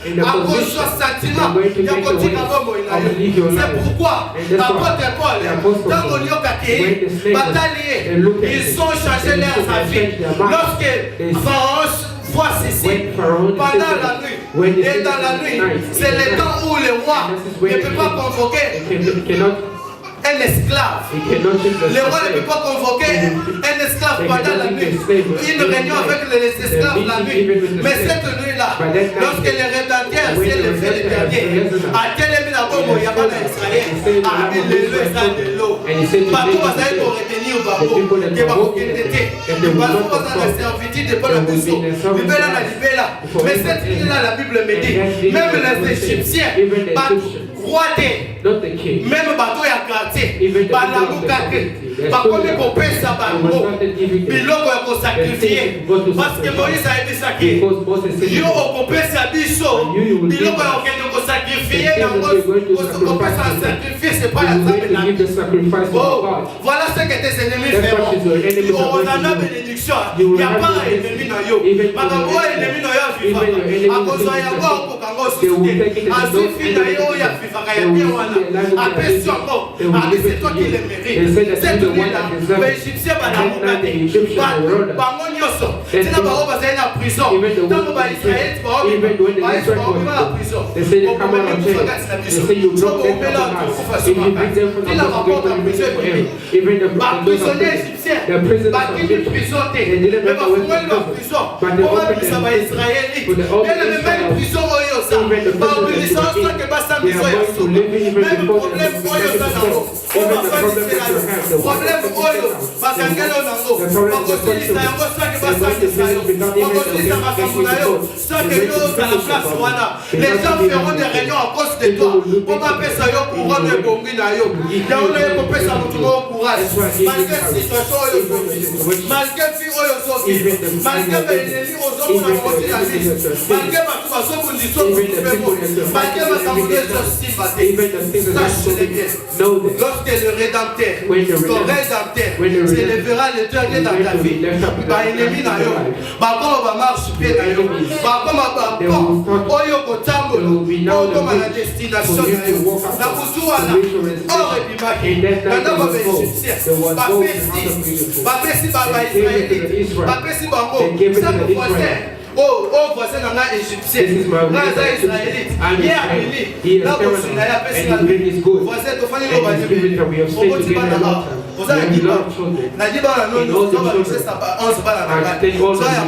à cause de sentiment ya kotika bomoi na yo. C'est pourquoi apôtre Paul dans Oliokake batalier ils ont changé leurs avis lorsque Pharaon voit ceci pendant la nuit et dans la nuit c'est le temps où le roi ne peut pas convoquer un esclave. Le roi ne peut pas convoquer un esclave pendant la nuit. Une réunion avec les esclaves la nuit. Mais cette nuit-là, lorsque les rédempteurs, c'est le fait le dernier, à quel est la bombe, il y a pas d'Israël, à Abel, de l'eau. Partout, vous allez pour retenir Babo, qui va vous quitter. Partout, vous allez la servitude de Paul Abuso. Libéla la libéla. Mais cette nuit-là, la Bible me dit, même les Égyptiens, même bateau ya quartier balamuka te bakomi kopesa bango biloko ya kosakrifie parce que Moïse ayebisaki yo okopesa biso biloko ya kokende sacrifier dans on peut s'en sacrifier, c'est pas la table. Voilà ce que tes ennemis feront. On en a bénédiction. Il n'y a pas d'ennemi dans yo. Makambo ennemi dans yo vivant. À cause de yago pour kango soucier. À suffit dans yo ya vivant. Ya bien wana. Après sur encore. C'est toi qui le mérites. C'est tout là. Mais Égyptien va la monter. Bango nyoso. C'est là bas va aller en prison. Tant que Israël va la prison. On peut même faire la mission. On peut là il a rapporté en prison. Ma prisonnier égyptien. Ma prison. Mais ma fouille va prison. Comment ça va israélite? Elle est même prison au Yosa. Par obéissance, que Bassa prison Yosa. Même problème au Yosa Nango. On va faire c'est problème au Yosa. Bakangelo Nango. Bakosili Sayango, ça que Bassa Sayango. Bakosili Sayango, ça que yo à la place voilà. Les gens feront des réunions à cause de toi. On va faire ça yo pour rendre bongi na yo. Là on est pour faire ça pour tout le courage. Malgré situation malgré fi oyo malgré les aux hommes on a monté la liste. Malgré ma tout façon vous dites malgré ma samoué aussi batté. Sache-le bien. Lorsque le rédempteur, ton rédempteur, s'élèvera le dernier dans ta vie. Bah ennemi na yo. Bah comment va marche pied na yo. Bah comment oyo kotambo comme à la destination na yo. Na kuzuana or epimaki. Na ba bénéficier. Ba pesi ba Israélite. Ba pesi bango. Ça le voisin. Oh, voisin dans la égyptienne. Là, israélite. Hier, Billy. Là, vous êtes là, personne. Voisin, tu fais le bâtiment. On va dire là-bas. Vous avez dit là. La dit là, non, non, non, c'est ça. On se bat là. Ça y a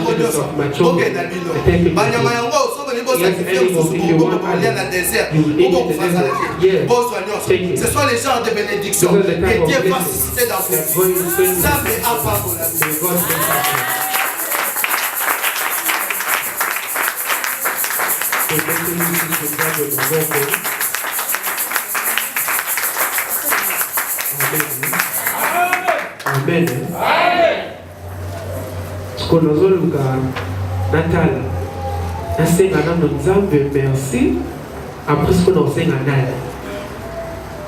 pas de ça. Ok, Nabilo. Banyamayango, sauf que les boss sacrifiés pour aller dans le désert. Pour qu'on fasse la vie. Boss soignants. Ce sont les gens de bénédiction. Et Dieu va susciter dans cette vie. Ça, mais à part pour la vie. Amen. Ce qu'on a besoin Natal, nasenga na Nzambe merci après ce qu'on a enseigné à Natal.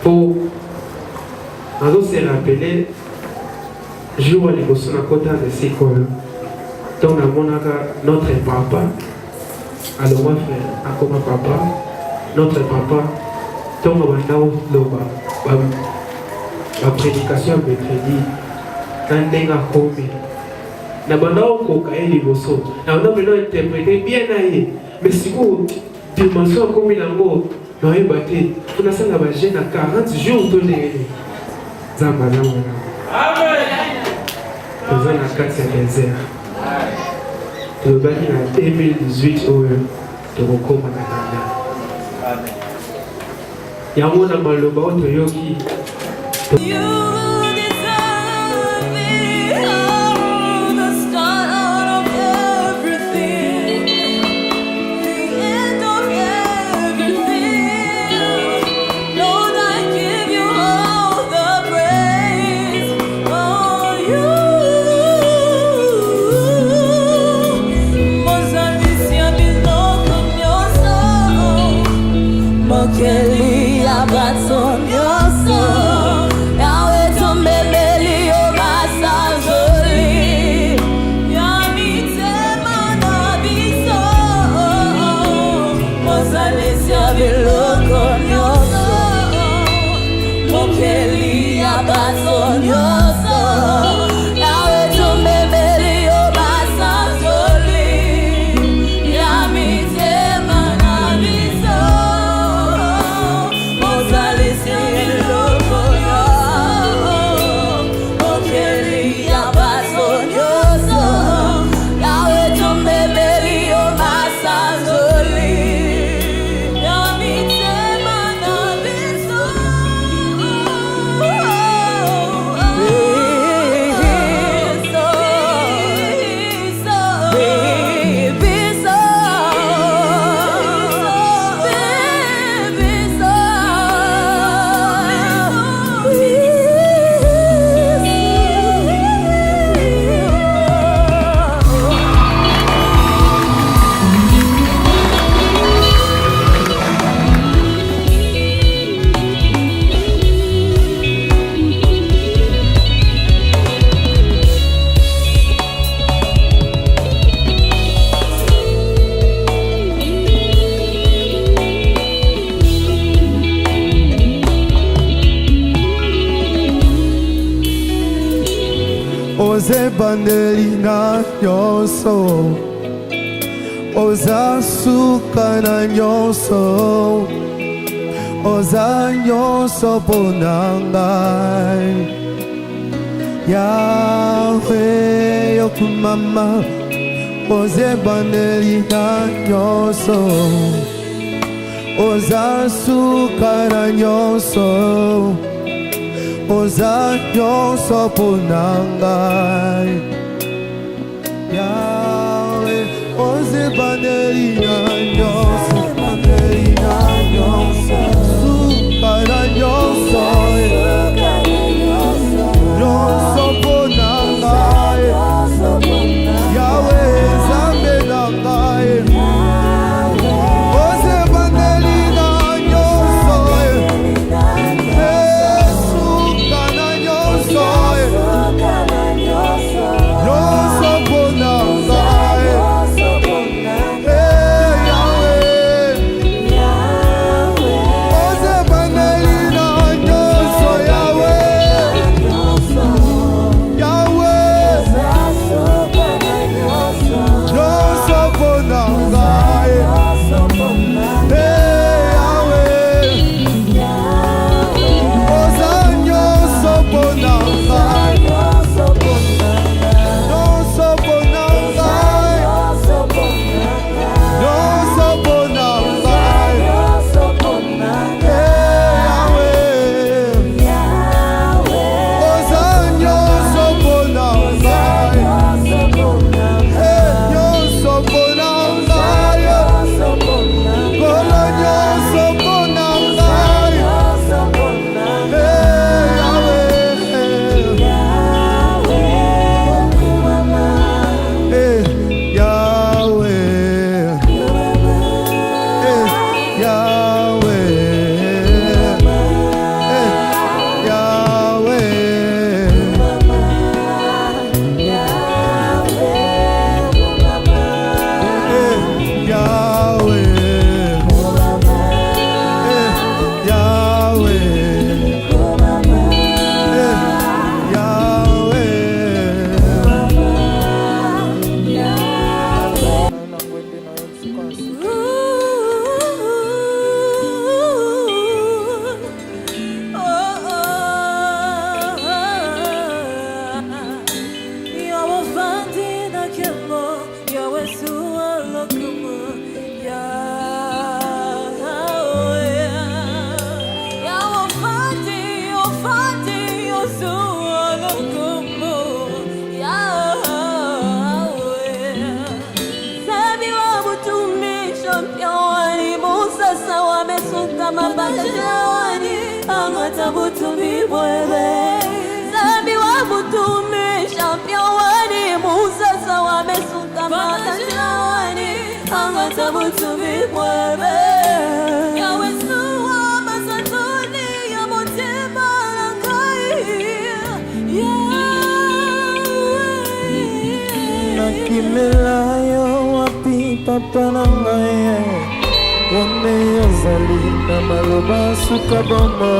Pour nous se rappeler jour où les gosses na kota de l'école, donc notre papa. Alors moi frère, à comme papa, notre papa, tant qu'on va la prédication mercredi, n'endenga komi. Na bandao koka eli boso. Na on a maintenant interprété bien aïe. Mais si vous dimension comme il ngo, na ebate, on a ça na ba jeune à 40 jours de l'année. Zamba na wana. Amen. Nous en a 4 désert. Le bani en 2018 au de Rokoma na Amen. Yango na maloba oto yoki. Oze bandeli na nyonso, oza suka na nyonso, oza nyonso pona ngai. Yahweh yokumama, oze bandeli na nyonso, oza suka na nyonso, oza nyonso pona ngai. Yahweh oze bandeli na nyonso, bandeli na nyonso, suka na nyonso, nyonso pona ngai. Yahweh Nzambe na ngai, oze bandeli na nyonso, suka na nyonso, nyonso pona ngai. Yahweh oze bandeli na nyonso, Yahweh, Yahweh nyonso pona ngai. Yahweh oza nyonso pona ngai, nyonso pona ngai, nyonso pona ngai. Yahweh oza nyonso pona ngai, nyonso pona ngai, kolo nyonso pona ngai. Zambi wa butumi champion wani musasa wamesuka matajani angata butumi mwebe Yahweh suwa masatuni ya motema langai Yahweh nakimelayo wapi papa nangaye Yone yozali na maloba suka boma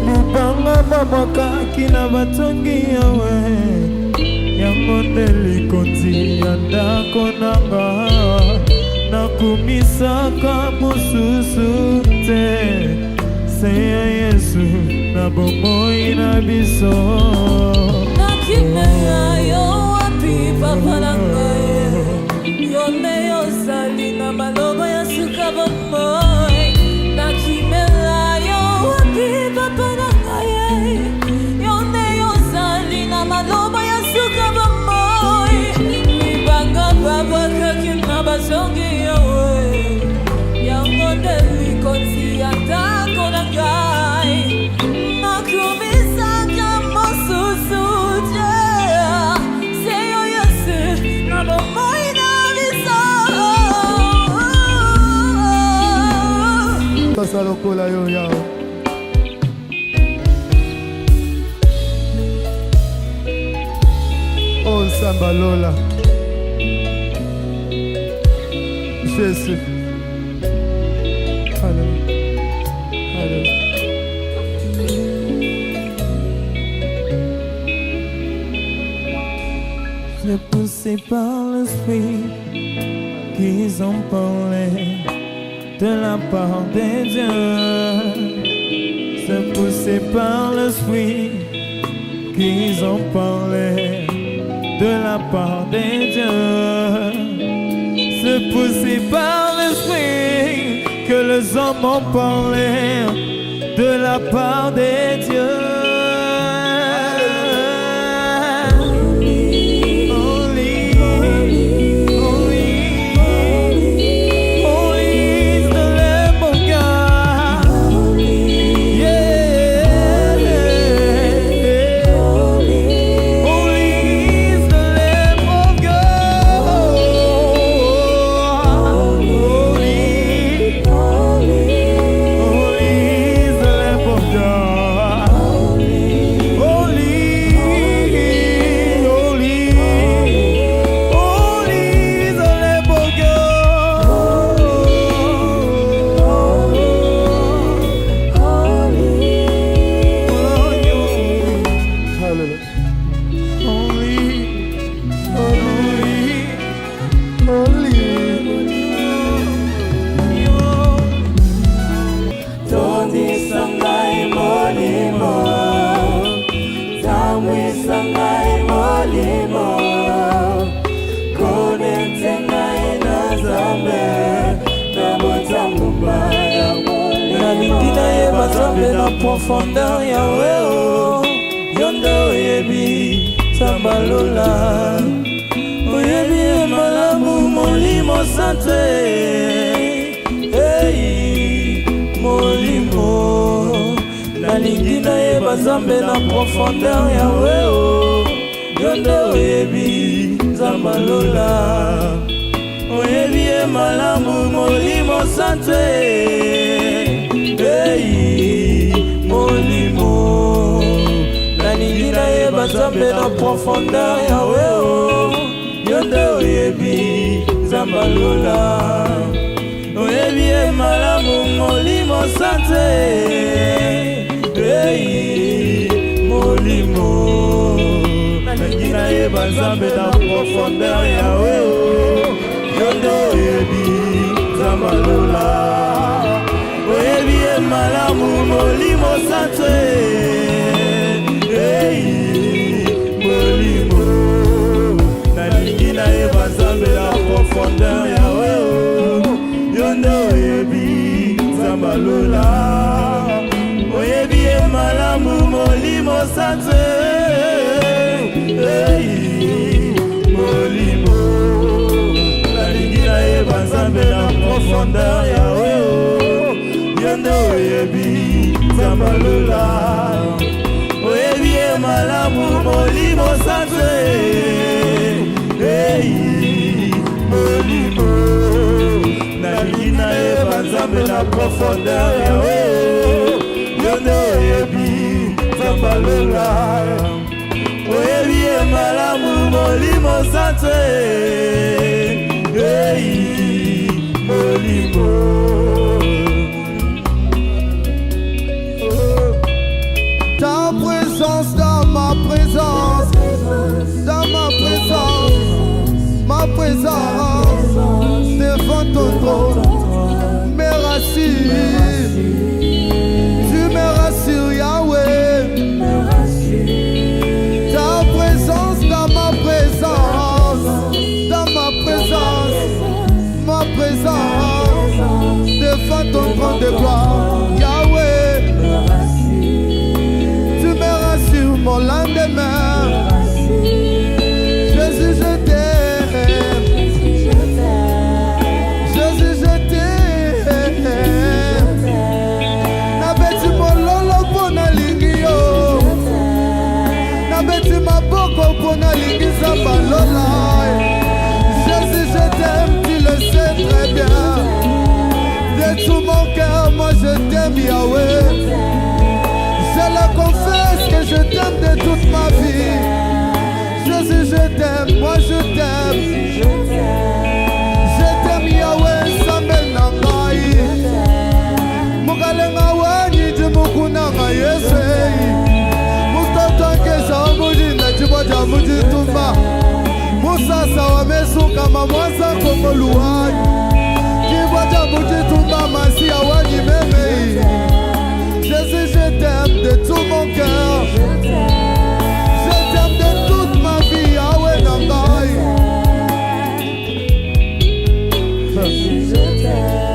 Libanga babwakaki na batongi yawe Yango nde likonzi ya ndako nanga Nakumisaka mosusu te Se ya Yesu na bomoi na biso Nakimelayo wapi papa nangaye Yone yozali na maloba ya suka bomoi Nakimelayo wapi papa nangaye Yone yozali na maloba ya suka bomoi Libanga babwakaki na basongi yawe Yango nde likonzi ya ndako nangai Nakumisaka mosusu te Seyo Yesu na bomoi na biso Pasa lokola yo yao Oh Samba Lola Jésus Alléluia Alléluia l'esprit qu'ils ont parlé de la part des dieux. C'est poussé par l'esprit qu'ils ont parlé de la part des dieux. C'est poussé par l'esprit que les hommes ont parlé de la part des dieux. Profondeur Yahweh, yondo oyebi Zambalola, oyebi malamu molimo sante, hey molimo, nalingi na yeba Zambe na profondeur Yahweh, yondo oyebi Zambalola, oyebi malamu molimo sante, hey molimo, nalingi na yeba Zambe na profondeur Yahweh, yondo oyebi Zambalola, oyebi malamu molimo sante, hey molimo, nalingi na yeba Zambe na profondeur Yahweh, yondo oyebi Zambalola, oyebi malamu molimo sante, hey molimo, nalingi na yeba Zambe na profondeur Yahweh, yondo oyebi Zambalola, oyebi malamu molimo sante, hey molimo, nalingi na yeba Zambe na profondeur Yahweh, yondo oyebi Zambalola, oyebi malamu molimo sante, hey molimo, nalingi na yeba Zambe na profondeur Yahweh, yondo oyebi Zambalola, oyebi malamu molimo sante, hey molimo. Ta présence dans ma présence, dans ma présence, devant ton trône, me rassure, tu me rassures Yahweh. Ta présence dans ma présence, devant ton trône de gloire, Yahweh. Tu me rassures mon lendemain. Jésus, je t'aime. Jésus, je t'aime. Nabeti mololo pona lingi yo. Nabeti maboko pona lingi Zambalola. Jésus, je t'aime, tu le sais très bien. De tout mon cœur, moi je t'aime Yahweh. Je le confesse que je t'aime de toute ma vie. Jésus, je t'aime, moi je t'aime. Je t'aime Yahweh, Zambe nangai. Mugalenga wanyi jimukuna nga yesei. Mustatanke shambuji na jiboja muji tumba. Musasa wa mesuka mwanza kongoluwai Kiwaja mujitumba masi awani memei Jésus, je t'aime de tout mon cœur. Je t'aime de toute ma vie. Awe Nangai. Je t'aime.